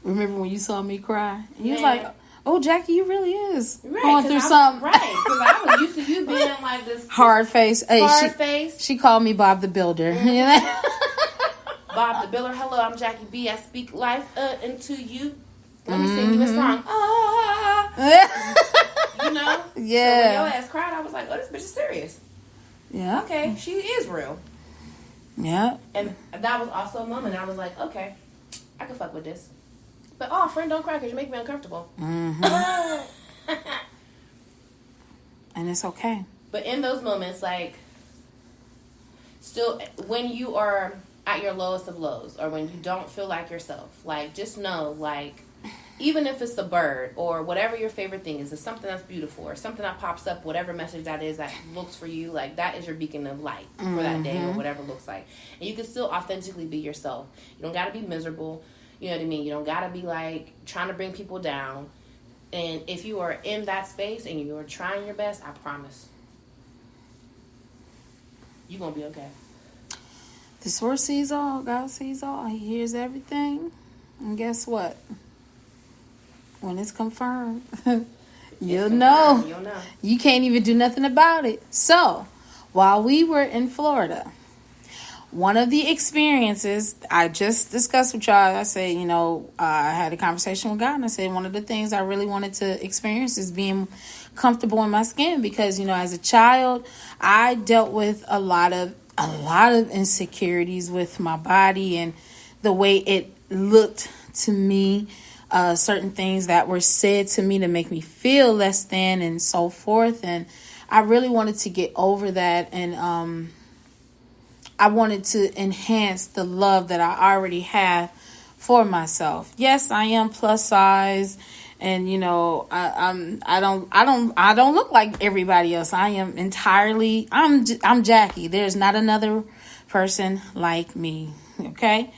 Speaker 1: Remember when you saw me cry? And you was like, "Oh, Jackie, you really is going through
Speaker 3: something."
Speaker 1: something."
Speaker 3: Right, because I was used to you being like this
Speaker 1: hard face. Hey,
Speaker 3: face.
Speaker 1: She called me Bob the Builder. You know?
Speaker 3: Bob the Builder. Hello, I'm Jackie B. I speak life into you. Let me sing you a song. You know?
Speaker 1: Yeah.
Speaker 3: So when your ass cried, I was like, oh, this bitch is serious.
Speaker 1: Yeah.
Speaker 3: Okay, she is real.
Speaker 1: Yeah.
Speaker 3: And that was also a moment I was like, okay, I can fuck with this. But, oh, friend, don't cry because you make me uncomfortable.
Speaker 1: And it's okay.
Speaker 3: But in those moments, like, still, when you are at your lowest of lows or when you don't feel like yourself, like, just know, like, even if it's a bird or whatever your favorite thing is, it's something that's beautiful or something that pops up, whatever message that is that looks for you, like that is your beacon of light for that day or whatever it looks like. And you can still authentically be yourself. You don't got to be miserable. You know what I mean? You don't got to be like trying to bring people down. And if you are in that space and you are trying your best, I promise you're going to be okay.
Speaker 1: The source sees all. God sees all. He hears everything. And guess what? When it's confirmed, you'll know.
Speaker 3: You'll know.
Speaker 1: You can't even do nothing about it. So, while we were in Florida, one of the experiences I just discussed with y'all, I said, I had a conversation with God, and I said one of the things I really wanted to experience is being comfortable in my skin, because, as a child, I dealt with a lot of insecurities with my body and the way it looked to me. Certain things that were said to me to make me feel less than and so forth. And I really wanted to get over that. And I wanted to enhance the love that I already have for myself. Yes, I am plus size. And, I don't look like everybody else. I am entirely, I'm Jackie. There's not another person like me. Okay.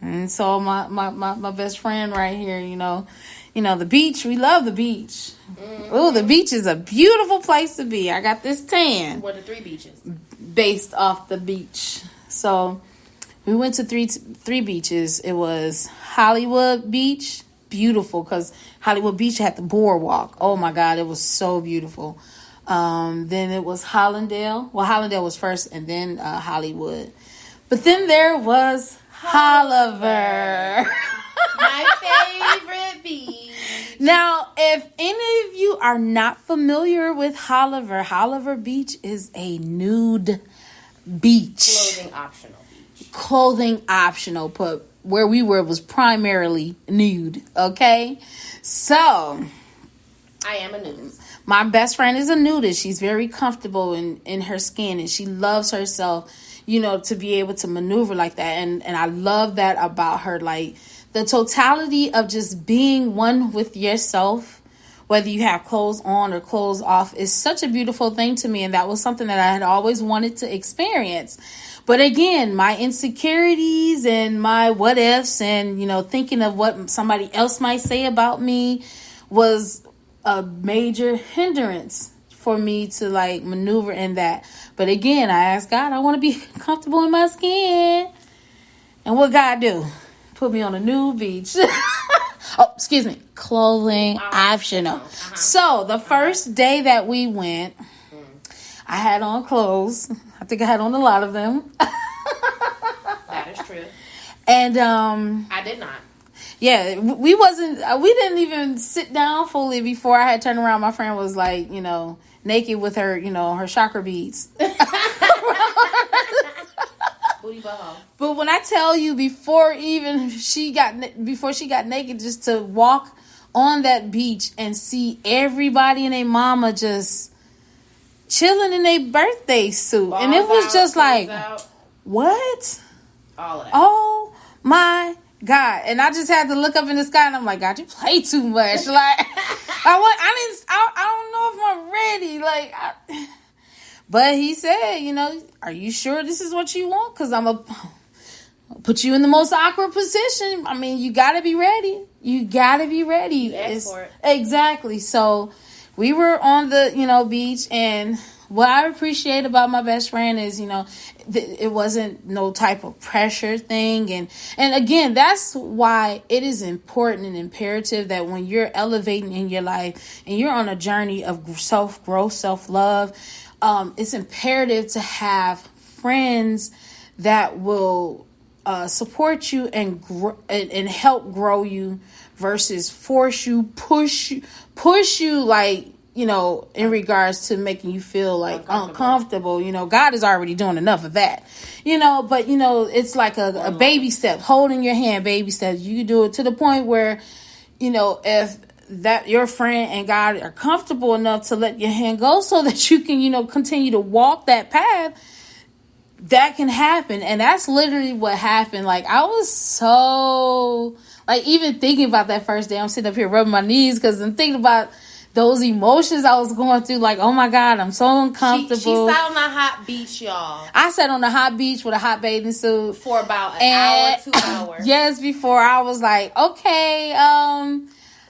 Speaker 1: And so my best friend right here, the beach, we love the beach. Mm-hmm. Oh, the beach is a beautiful place to be. I got this tan.
Speaker 3: What are 3 beaches?
Speaker 1: Based off the beach. So we went to three beaches. It was Hollywood Beach, beautiful, because Hollywood Beach had the boardwalk. Oh my God, it was so beautiful. Then it was Hollandale. Well, Hollandale was first, and then Hollywood. But then there was Holliver.
Speaker 3: My favorite beach.
Speaker 1: Now, if any of you are not familiar with Holliver Beach is a nude beach. Clothing optional, but where we were was primarily nude, okay? So,
Speaker 3: I am a nudist.
Speaker 1: My best friend is a nudist. She's very comfortable in her skin, and she loves herself, to be able to maneuver like that. And I love that about her. Like, the totality of just being one with yourself, whether you have clothes on or clothes off, is such a beautiful thing to me. And that was something that I had always wanted to experience. But again, my insecurities and my what ifs and, thinking of what somebody else might say about me was a major hindrance for me to maneuver in that. But again, I asked God, I want to be comfortable in my skin. And what God do? Put me on a nude beach. Clothing optional. Uh-huh. So the first day that we went, I had on clothes. I think I had on a lot of them.
Speaker 3: That is true.
Speaker 1: And
Speaker 3: I did not.
Speaker 1: Yeah, we didn't even sit down fully before I had turned around. My friend was naked with her, her chakra beads.
Speaker 3: Booty butthole.
Speaker 1: But when I tell you, before she got naked, just to walk on that beach and see everybody and their mama just chilling in their birthday suit,
Speaker 3: Balls
Speaker 1: and it was
Speaker 3: out,
Speaker 1: just like,
Speaker 3: out.
Speaker 1: What?
Speaker 3: All of that.
Speaker 1: Oh my God. And I just had to look up in the sky, and I'm like, God, you play too much. I don't know if I'm ready. But he said, are you sure this is what you want? Because I'm going to put you in the most awkward position. I mean, you got to be ready. You got to be ready.
Speaker 3: You asked for it.
Speaker 1: Exactly. So we were on the, beach, and what I appreciate about my best friend is, it wasn't no type of pressure thing. And again, that's why it is important and imperative that when you're elevating in your life and you're on a journey of self-growth, self-love, it's imperative to have friends that will support you and help grow you versus force you, push you in regards to making you feel uncomfortable. God is already doing enough of that, but it's like a baby step, holding your hand, baby steps. You do it to the point where, if that your friend and God are comfortable enough to let your hand go so that you can, continue to walk that path, that can happen. And that's literally what happened. Like, I was so, like, even thinking about that first day, I'm sitting up here rubbing my knees because I'm thinking about those emotions I was going through. Like, oh my God, I'm so uncomfortable.
Speaker 3: She sat on the hot beach, y'all.
Speaker 1: I sat on the hot beach with a hot bathing suit
Speaker 3: For about an hour, 2 hours.
Speaker 1: Yes, before I was like, okay,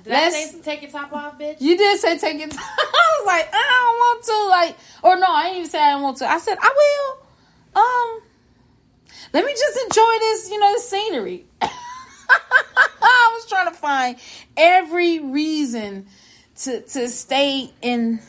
Speaker 3: Did I say take your top off, bitch?
Speaker 1: You did say take your top. I was like, I don't want to. Like, or no, I didn't even say I don't want to. I said, I will. Let me just enjoy this, the scenery. I was trying to find every reason to stay in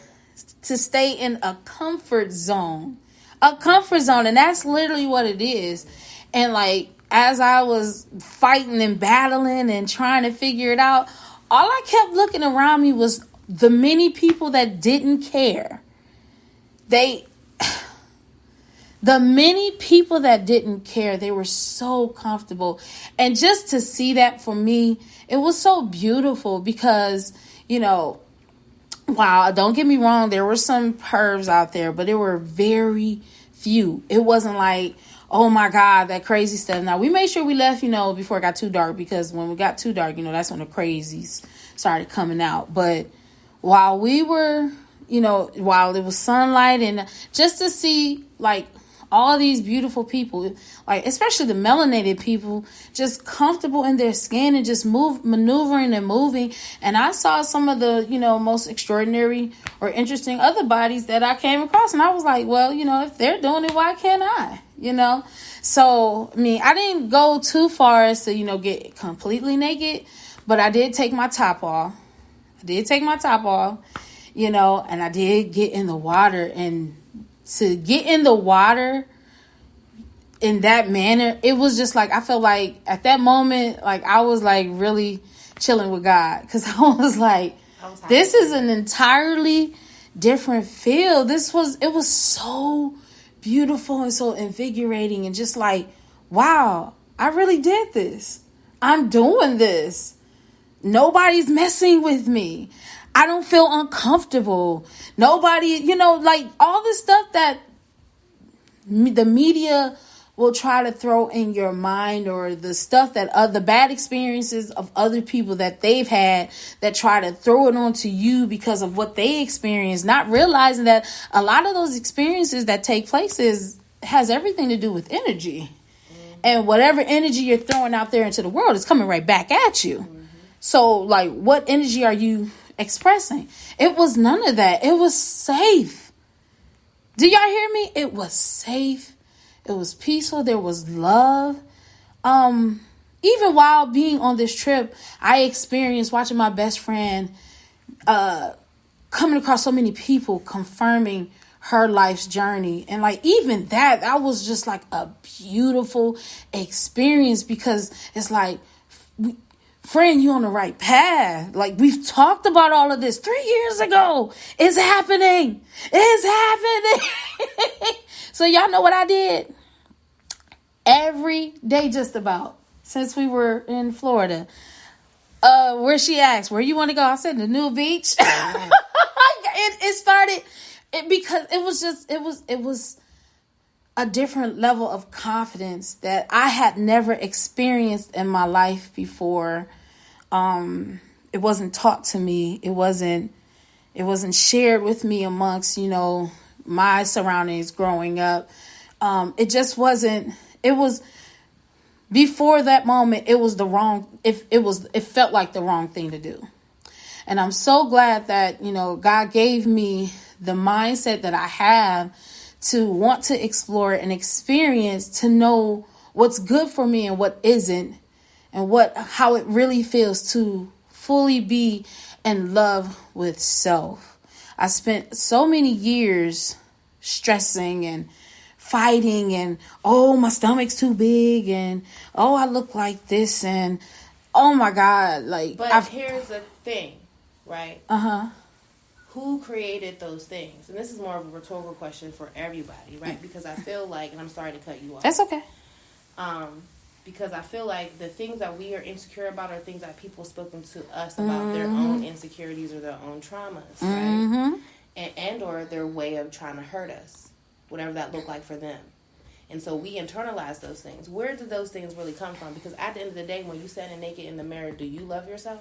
Speaker 1: a comfort zone. A comfort zone, and that's literally what it is. And like, as I was fighting and battling and trying to figure it out, all I kept looking around me was the many people that didn't care. The many people that didn't care, they were so comfortable. And just to see that for me, it was so beautiful because, wow, don't get me wrong, there were some pervs out there, but there were very few. It wasn't like, oh my God, that crazy stuff. Now, we made sure we left, before it got too dark, because when we got too dark, that's when the crazies started coming out. But while we were, while it was sunlight, and just to see, like, all these beautiful people, like especially the melanated people, just comfortable in their skin and just maneuvering and moving. And I saw some of the, most extraordinary or interesting other bodies that I came across. And I was like, well, if they're doing it, why can't I? So, I didn't go too far as to, get completely naked, but I did take my top off. And I did get in the water. And to get in the water in that manner, it was just like, I felt like at that moment, like I was like really chilling with God. Cause I was like, this is an entirely different feel. It was so beautiful and so invigorating and just like, wow, I really did this. I'm doing this. Nobody's messing with me. I don't feel uncomfortable. Nobody, like all the stuff that the media will try to throw in your mind, or the stuff that the bad experiences of other people that they've had that try to throw it onto you because of what they experienced, not realizing that a lot of those experiences that take place has everything to do with energy. Mm-hmm. And whatever energy you're throwing out there into the world is coming right back at you. Mm-hmm. So like, what energy are you expressing? It was none of that. It was safe. Do y'all hear me? It was safe. It was peaceful. There was love. Even while being on this trip, I experienced watching my best friend coming across so many people confirming her life's journey. And like, even that was just like a beautiful experience, because it's like, friend, you on the right path. Like, we've talked about all of this 3 years ago. It's happening. So y'all know what I did? Every day, just about, since we were in Florida. Where she asked, where you want to go? I said, the new beach. It started because it was a different level of confidence that I had never experienced in my life before. It wasn't taught to me. It wasn't shared with me amongst, my surroundings growing up. It just wasn't, it was, before that moment, it was it felt like the wrong thing to do. And I'm so glad that, God gave me the mindset that I have to want to explore and experience, to know what's good for me and what isn't, and how it really feels to fully be in love with self. I spent so many years stressing and fighting, and oh, my stomach's too big, and oh, I look like this, and oh my God, like.
Speaker 3: But here's the thing, right? Who created those things? And this is more of a rhetorical question for everybody, right? Because I feel like, and I'm sorry to cut you off.
Speaker 1: That's okay.
Speaker 3: Because I feel like the things that we are insecure about are things that people have spoken to us about their own insecurities or their own traumas, right? And or their way of trying to hurt us, whatever that looked like for them. And so we internalize those things. Where do those things really come from? Because at the end of the day, when you standing naked in the mirror, do you love yourself?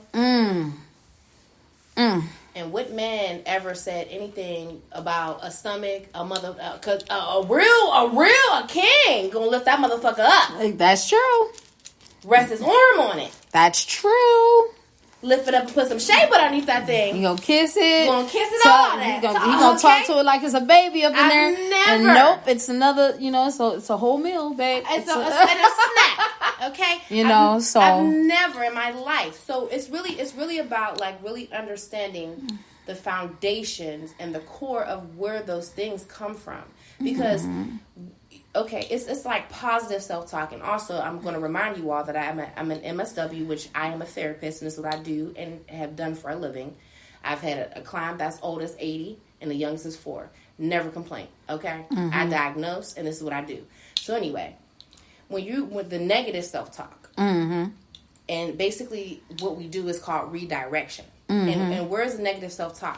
Speaker 3: And what man ever said anything about a stomach, a mother, cause a king gonna lift that motherfucker up.
Speaker 1: That's true.
Speaker 3: Rest his arm on it.
Speaker 1: That's true.
Speaker 3: Lift it up and put some shea butter underneath that thing.
Speaker 1: You gonna kiss it.
Speaker 3: You gonna kiss it all that.
Speaker 1: He gonna talk to it like it's a baby up in there.
Speaker 3: Never.
Speaker 1: And nope, it's another, it's a whole meal, babe.
Speaker 3: It's a snack. Okay?
Speaker 1: I've
Speaker 3: never in my life. So it's really about like really understanding the foundations and the core of where those things come from. Because okay, it's like positive self-talk. And also, I'm going to remind you all that I'm an MSW, which I am a therapist, and this is what I do and have done for a living. I've had a client that's old as 80, and the youngest is 4. Never complain, okay? I diagnose, and this is what I do. So anyway, with the negative self-talk, and basically what we do is called redirection. And where's the negative self-talk?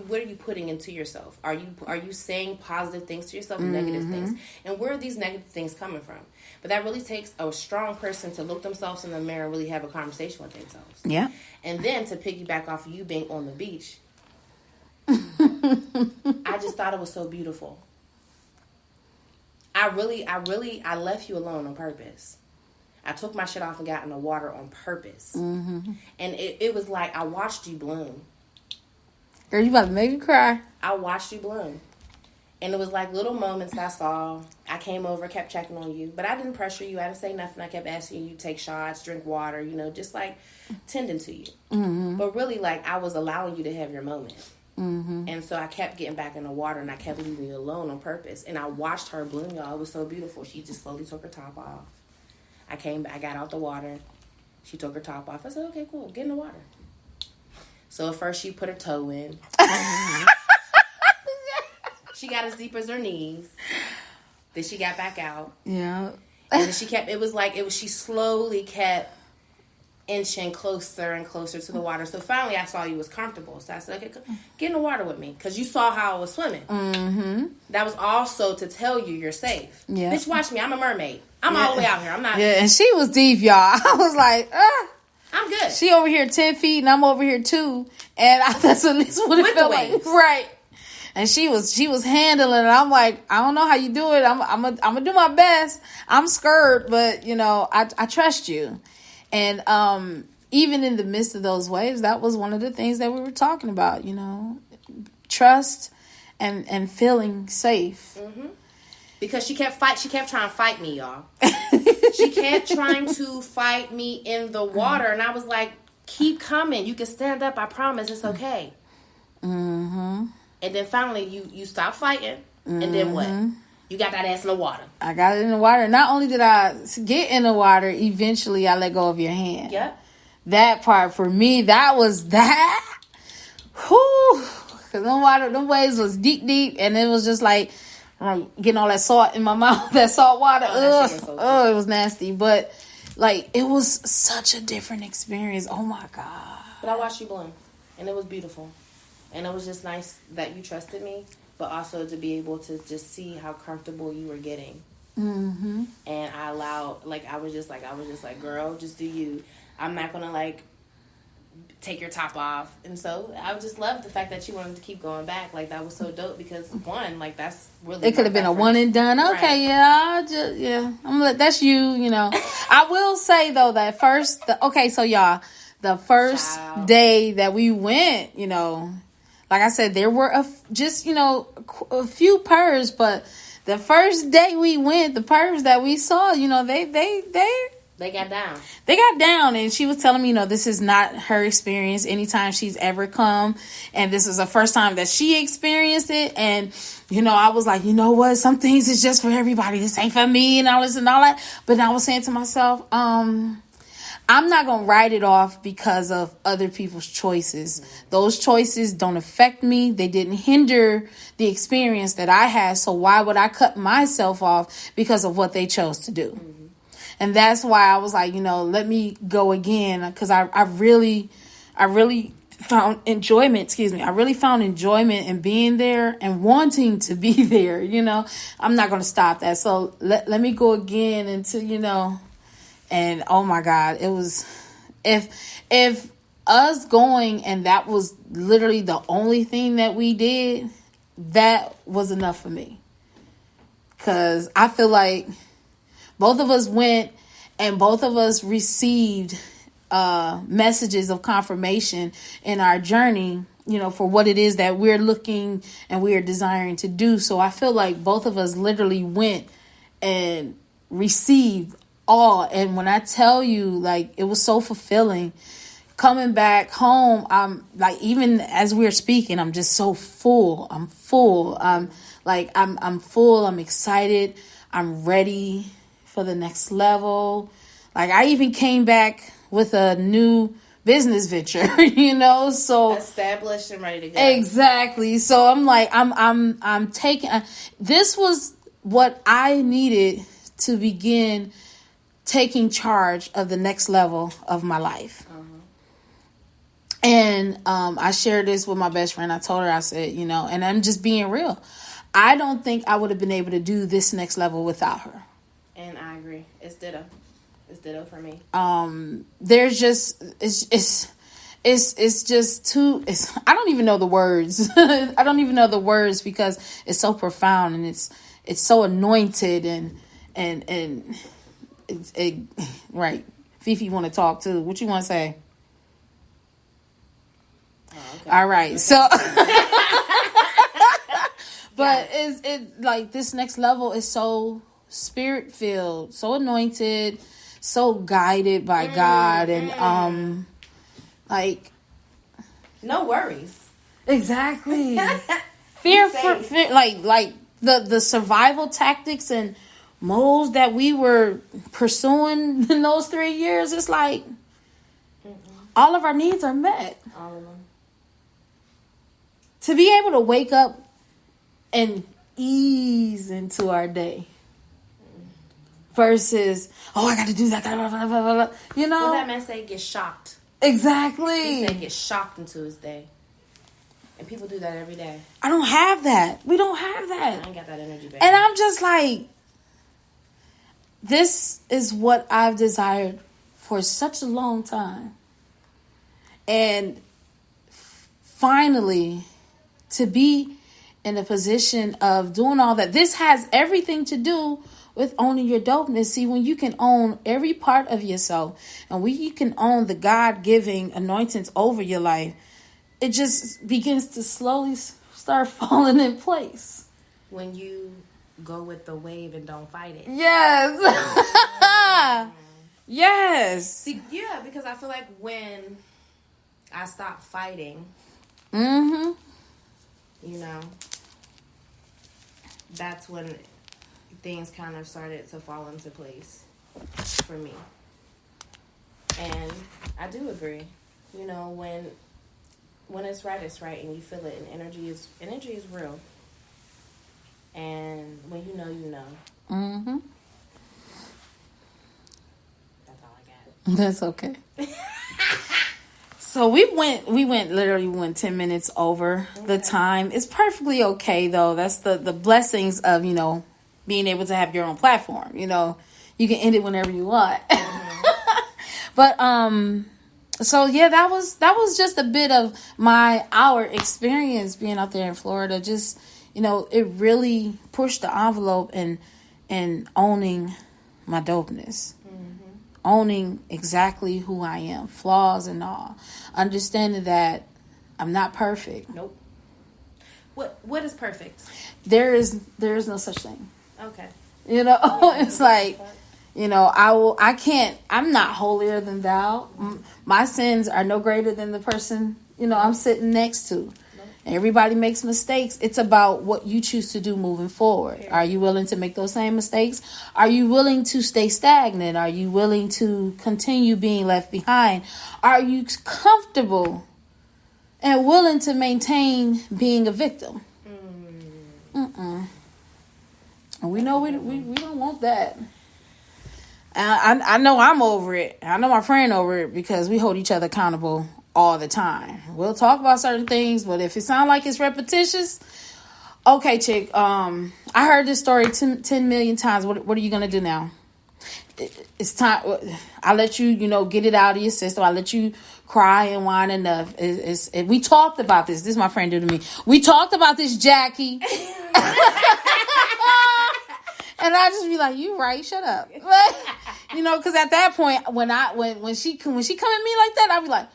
Speaker 3: What are you putting into yourself? Are you saying positive things to yourself and negative things? And where are these negative things coming from? But that really takes a strong person to look themselves in the mirror and really have a conversation with themselves. Yeah. And then to piggyback off of you being on the beach, I just thought it was so beautiful. I left you alone on purpose. I took my shit off and got in the water on purpose. And it was like I watched you bloom.
Speaker 1: Girl, you about to make me cry.
Speaker 3: I watched you bloom. And it was like little moments I saw. I came over, kept checking on you. But I didn't pressure you. I didn't say nothing. I kept asking you to take shots, drink water, just like tending to you. But really, like, I was allowing you to have your moment. And so I kept getting back in the water, and I kept leaving you alone on purpose. And I watched her bloom, y'all. It was so beautiful. She just slowly took her top off. I got out the water. She took her top off. I said, okay, cool. Get in the water. So at first she put her toe in. She got as deep as her knees. Then she got back out. Yeah. And then she slowly kept inching closer and closer to the water. So finally I saw you was comfortable. So I said, okay, get in the water with me. Because you saw how I was swimming. That was also to tell you you're safe. Yeah. Bitch, watch me. I'm a mermaid. I'm all the way out here. I'm not.
Speaker 1: Yeah, and she was deep, y'all. I was like,
Speaker 3: I'm good.
Speaker 1: She over here 10 feet and I'm over here 2. And that's at least what it felt like. Right. And she was handling it. I'm like, I don't know how you do it. I'm gonna do my best. I'm scared, but I trust you. And even in the midst of those waves, that was one of the things that we were talking about, trust and feeling safe.
Speaker 3: Because she kept trying to fight me, y'all. She kept trying to fight me in the water, and I was like, keep coming. You can stand up. I promise. It's okay. And then finally, you stopped fighting, and then what? You got that ass in the water. I
Speaker 1: got it in the water. Not only did I get in the water, eventually I let go of your hand. Yep. That part for me, that was that. Whew. Because them waves was deep, and it was just like getting all that salt in my mouth, that salt water. It was nasty. But like, it was such a different experience. Oh my God.
Speaker 3: But I watched you bloom, and it was beautiful. And it was just nice that you trusted me, but also to be able to just see how comfortable you were getting. And I allowed, I was just like, girl, just do you. I'm not going to, take your top off. And so I just loved the fact that you wanted to keep going back. That was so dope because, one, that's really...
Speaker 1: It could have been a one and done. Okay, right. Yeah. I'm gonna let, that's you, I will say, though, that first... y'all, the first day that we went, like I said, there were a few purrs, but the first day we went, the purrs that we saw, they got down. They got down, and she was telling me, this is not her experience anytime she's ever come, and this is the first time that she experienced it, and, I was like, what, some things is just for everybody, this ain't for me, and all this and all that, but I was saying to myself, I'm not going to write it off because of other people's choices. Those choices don't affect me. They didn't hinder the experience that I had. So why would I cut myself off because of what they chose to do? And that's why I was like, let me go again. Because I really found enjoyment, I really found enjoyment in being there and wanting to be there, I'm not going to stop that. So let me go again into, and oh my God, it was, if us going and that was literally the only thing that we did, that was enough for me. Because I feel like both of us went and both of us received messages of confirmation in our journey, for what it is that we're looking and we are desiring to do. So I feel like both of us literally went and received all. And when I tell you, like, it was so fulfilling coming back home. I'm like, even as we're speaking, I'm just so full. I'm full. I'm full. I'm excited. I'm ready for the next level. Like, I even came back with a new business venture, so
Speaker 3: established and ready to go.
Speaker 1: Exactly. So I'm like, I'm taking, this was what I needed to begin taking charge of the next level of my life. And I shared this with my best friend. I told her, I said, and I'm just being real. I don't think I would have been able to do this next level without her.
Speaker 3: And I agree. It's ditto. It's ditto for me.
Speaker 1: There's just, it's just too, I don't even know the words. I don't even know the words because it's so profound and it's so anointed and right. Fifi want to talk too. What you want to say?
Speaker 3: Oh, okay.
Speaker 1: All right.
Speaker 3: Okay.
Speaker 1: So, but it like this next level is so spirit filled, so anointed, so guided by God, and like
Speaker 3: no worries.
Speaker 1: Exactly. fear, like the survival tactics and modes that we were pursuing in those 3 years. It's like all of our needs are met.
Speaker 3: All of them.
Speaker 1: To be able to wake up and ease into our day versus, I got to do that, blah, blah, blah, blah.
Speaker 3: Well, that man say get shocked.
Speaker 1: Exactly.
Speaker 3: He said get shocked into his day. And people do that every day.
Speaker 1: I don't have that. We don't have that.
Speaker 3: I ain't got that energy back.
Speaker 1: And I'm just like, this is what I've desired for such a long time. And finally, to be in a position of doing all that, this has everything to do with owning your dopeness. See, when you can own every part of yourself and when you can own the God-giving anointings over your life, it just begins to slowly start falling in place.
Speaker 3: When you go with the wave and don't fight it.
Speaker 1: Yes. Yes.
Speaker 3: See, yeah, because I feel like when I stopped fighting, that's when things kind of started to fall into place for me. And I do agree. When it's right, and you feel it, and energy is real. And when you know, you know.
Speaker 1: Mm-hmm.
Speaker 3: That's all I got.
Speaker 1: That's okay. So we went 10 minutes over the time. It's perfectly okay though. That's the blessings of, being able to have your own platform. You can end it whenever you want. But so yeah, that was just a bit of our experience being out there in Florida. Just, it really pushed the envelope and owning my dopeness. Owning exactly who I am, flaws and all. Understanding that I'm not perfect.
Speaker 3: Nope. What is perfect?
Speaker 1: There is no such thing.
Speaker 3: Okay.
Speaker 1: It's like, I'm not holier than thou. My sins are no greater than the person, I'm sitting next to. Everybody makes mistakes. It's about what you choose to do moving forward. Are you willing to make those same mistakes? Are you willing to stay stagnant? Are you willing to continue being left behind? Are you comfortable and willing to maintain being a victim? We know we don't want that. I know I'm over it. I know my friend over it because we hold each other accountable all the time. We'll talk about certain things, but if it sounds like it's repetitious, okay, chick, I heard this story 10 million times. What are you going to do now? It's time. I let you, get it out of your system. I let you cry and whine enough. We talked about this. This is my friend do to me. We talked about this, Jackie. And I just be like, you right, shut up. Because at that point, when she come at me like that, I'll be like,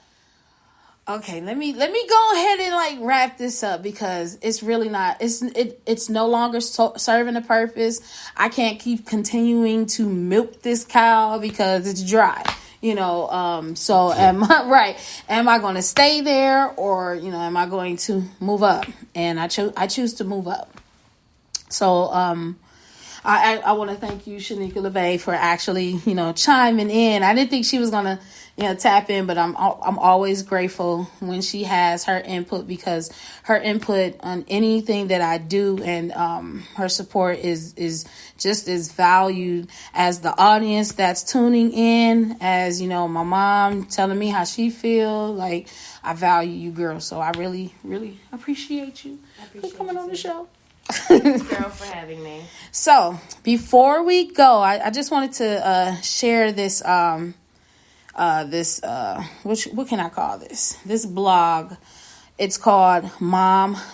Speaker 1: okay, let me go ahead and like wrap this up, because it's really not, it's no longer serving a purpose. I can't keep continuing to milk this cow because it's dry, so am I right? Am I going to stay there, or, am I going to move up? And I choose to move up. So, I want to thank you, Shanika LeVay, for actually, chiming in. I didn't think she was going to, tap in, but I'm always grateful when she has her input, because her input on anything that I do and her support is just as valued as the audience that's tuning in, as, my mom telling me how she feels. Like, I value you, girl. So I really, really appreciate you for coming on the show.
Speaker 3: Thanks, girl, for having me.
Speaker 1: So before we go, I just wanted to share this what can I call this? This blog. It's called Mom.Diva.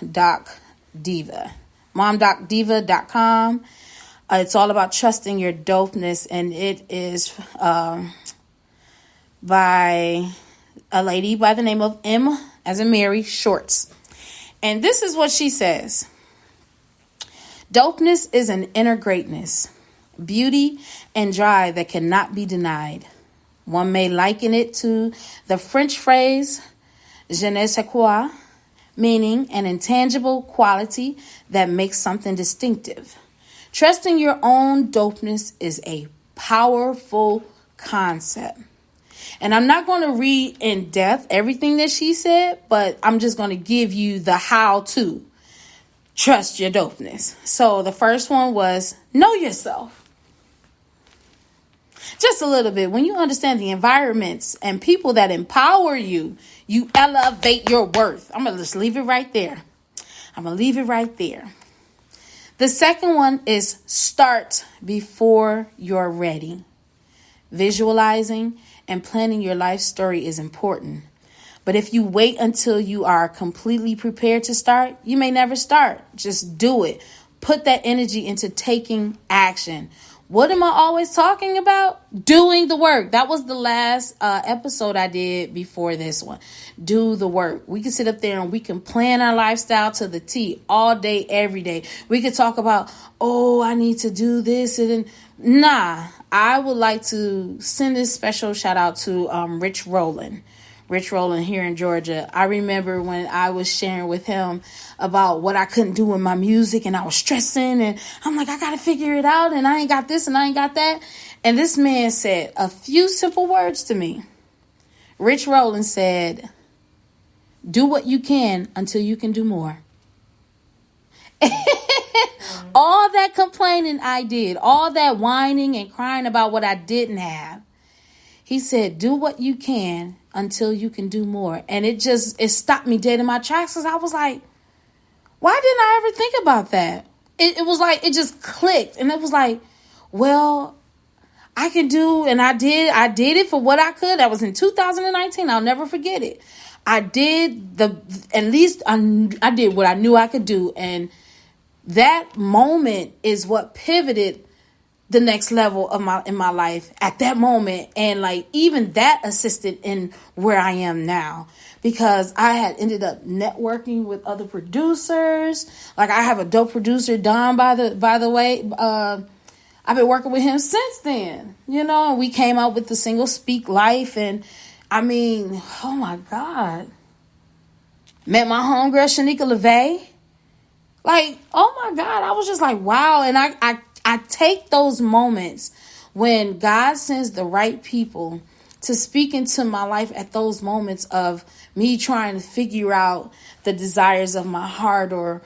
Speaker 1: Mom.diva.com. It's all about trusting your dopeness, and it is by a lady by the name of M as in Mary Shorts. And this is what she says. Dopeness is an inner greatness, beauty and drive that cannot be denied. One may liken it to the French phrase, je ne sais quoi, meaning an intangible quality that makes something distinctive. Trusting your own dopeness is a powerful concept. And I'm not going to read in depth everything that she said, but I'm just going to give you the how to trust your dopeness. So the first one was know yourself. Just a little bit. When you understand the environments and people that empower you, you elevate your worth. I'm going to just leave it right there. The second one is start before you're ready. Visualizing and planning your life story is important. But if you wait until you are completely prepared to start, you may never start. Just do it. Put that energy into taking action. What am I always talking about? Doing the work. That was the last episode I did before this one. Do the work. We can sit up there and we can plan our lifestyle to the T all day, every day. We could talk about, I need to do this. I would like to send this special shout out to Rich Rowland here in Georgia. I remember when I was sharing with him about what I couldn't do with my music, and I was stressing, and I'm like, I got to figure it out, and I ain't got this and I ain't got that. And this man said a few simple words to me. Rich Rowland said, do what you can until you can do more. All that complaining I did, all that whining and crying about what I didn't have. He said, do what you can until you can do more. And it stopped me dead in my tracks, because I was like, why didn't I ever think about that? It was like, it just clicked. And it was like, well, I can do, and I did it for what I could. That was in 2019. I'll never forget it. I did I did what I knew I could do. And that moment is what pivoted the next level of in my life at that moment. And like, even that assisted in where I am now, because I had ended up networking with other producers. Like, I have a dope producer, Don, by the way. I've been working with him since then, and we came out with the single Speak Life. And I mean, oh my God, met my homegirl, Shanika LeVay. Like, oh my God, I was just like, wow. And I take those moments when God sends the right people to speak into my life at those moments of me trying to figure out the desires of my heart, or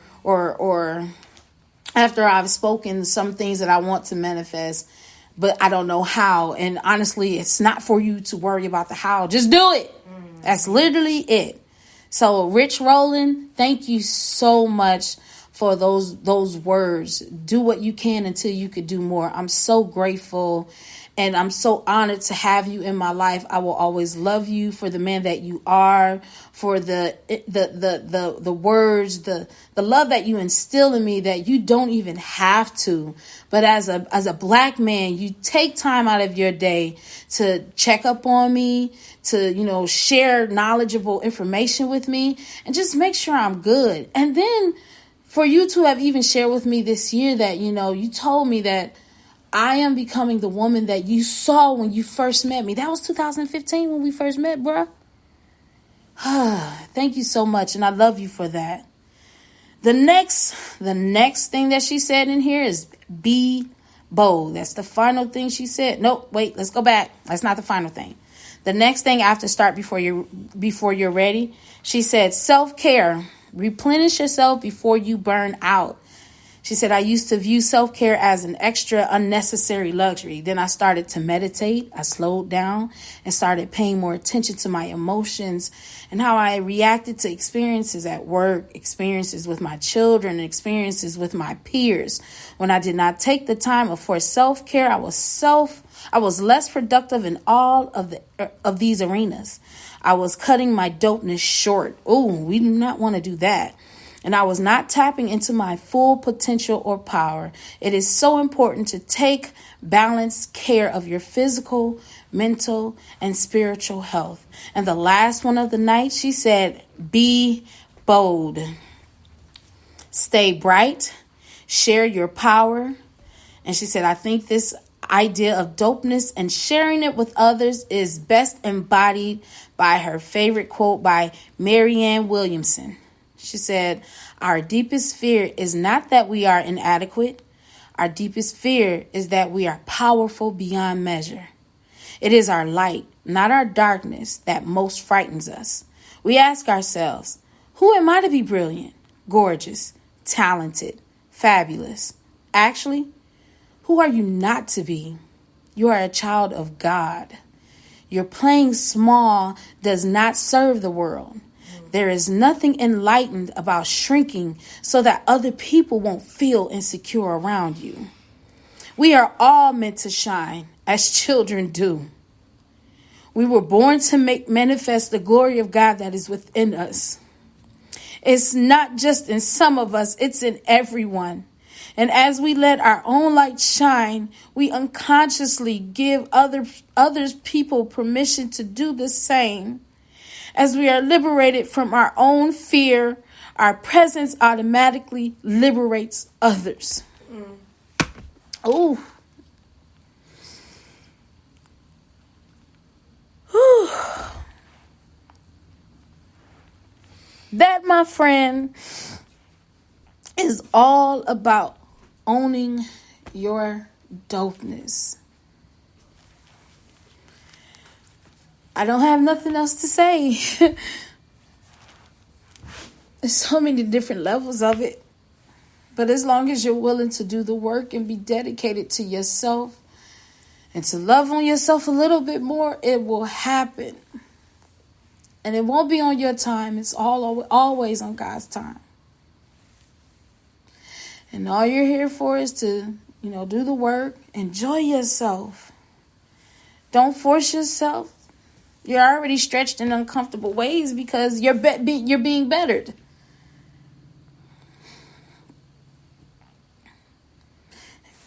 Speaker 1: after I've spoken some things that I want to manifest, but I don't know how. And honestly, it's not for you to worry about the how. Just do it. That's literally it. So, Rich Roland, thank you so much for those words. Do what you can until you could do more. I'm so grateful and I'm so honored to have you in my life. I will always love you for the man that you are, for the words, the love that you instill in me that you don't even have to. But as a black man, you take time out of your day to check up on me, to, share knowledgeable information with me and just make sure I'm good. And then for you to have even shared with me this year that, you told me that I am becoming the woman that you saw when you first met me. That was 2015 when we first met, bruh. Thank you so much. And I love you for that. The next thing that she said in here is be bold. That's the final thing she said. Nope, wait, let's go back. That's not the final thing. The next thing after start before you're ready, she said self-care. Replenish yourself before you burn out. She said, I used to view self-care as an extra unnecessary luxury. Then I started to meditate. I slowed down and started paying more attention to my emotions and how I reacted to experiences at work, experiences with my children, and experiences with my peers. When I did not take the time for self-care, I was less productive in all of these arenas. I was cutting my dopeness short. Oh, we do not want to do that. And I was not tapping into my full potential or power. It is so important to take balanced care of your physical, mental, and spiritual health. And the last one of the night, she said, be bold. Stay bright. Share your power. And she said, I think this idea of dopeness and sharing it with others is best embodied by her favorite quote by Marianne Williamson. She said, our deepest fear is not that we are inadequate. Our deepest fear is that we are powerful beyond measure. It is our light, not our darkness, that most frightens us. We ask ourselves, who am I to be brilliant, gorgeous, talented, fabulous? Actually, who are you not to be? You are a child of God. Your playing small does not serve the world. There is nothing enlightened about shrinking so that other people won't feel insecure around you. We are all meant to shine as children do. We were born to make manifest the glory of God that is within us. It's not just in some of us, it's in everyone. And as we let our own light shine, we unconsciously give others people permission to do the same. As we are liberated from our own fear, our presence automatically liberates others. Oh. That, my friend, is all about owning your dopeness. I don't have nothing else to say. There's so many different levels of it. But as long as you're willing to do the work and be dedicated to yourself and to love on yourself a little bit more, it will happen. And it won't be on your time. It's always on God's time. And all you're here for is to, do the work. Enjoy yourself. Don't force yourself. You're already stretched in uncomfortable ways because you're being bettered.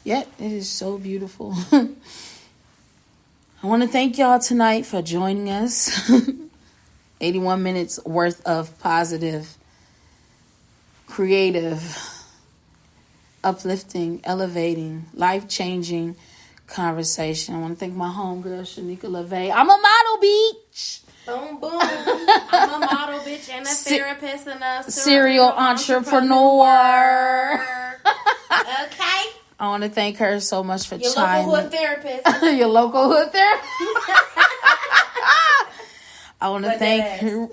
Speaker 1: Yet it is so beautiful. I want to thank y'all tonight for joining us. 81 minutes worth of positive, creative, uplifting, elevating, life-changing conversation. I want to thank my homegirl, Shanika LaVey. I'm a model, bitch.
Speaker 3: Boom, boom. I'm a model, bitch, and a therapist and a
Speaker 1: serial entrepreneur.
Speaker 3: Okay.
Speaker 1: I want to thank her so much for
Speaker 3: Your
Speaker 1: chiming.
Speaker 3: local hood therapist.
Speaker 1: Your local hood therapist. I want to thank her.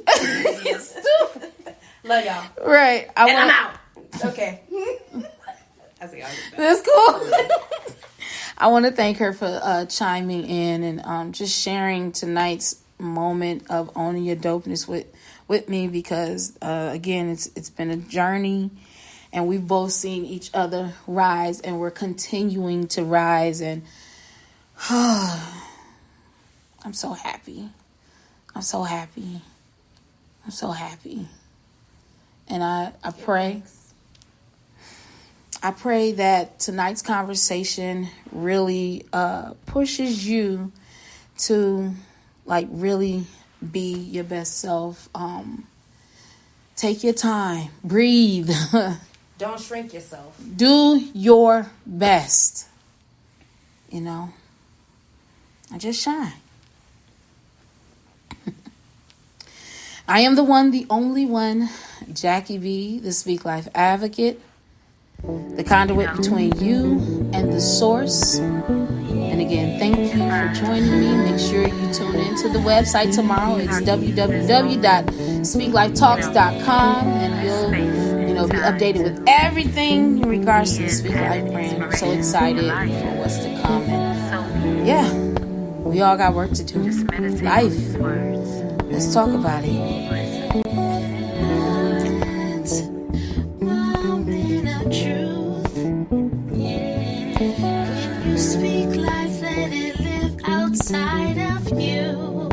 Speaker 3: Love y'all.
Speaker 1: Right.
Speaker 3: I'm out. Okay.
Speaker 1: That's cool. I want to thank her for chiming in and just sharing tonight's moment of owning your dopeness with me, because again, it's been a journey, and we've both seen each other rise, and we're continuing to rise. And I'm so happy. I'm so happy. I'm so happy. And I pray that tonight's conversation really pushes you to like really be your best self. Take your time, breathe.
Speaker 3: Don't shrink yourself.
Speaker 1: Do your best. And just shine. I am the one, the only one, Jackie B, the Speak Life advocate, the conduit between you and the source. And again, thank you for joining me. Make sure you tune into the website tomorrow. It's www.speaklifetalks.com, and you'll be updated with everything in regards to the Speak Life brand. I'm so excited for what's to come. And yeah, we all got work to do. Life. Let's talk about it.
Speaker 2: Moment of truth. When you speak life, let it live outside of you.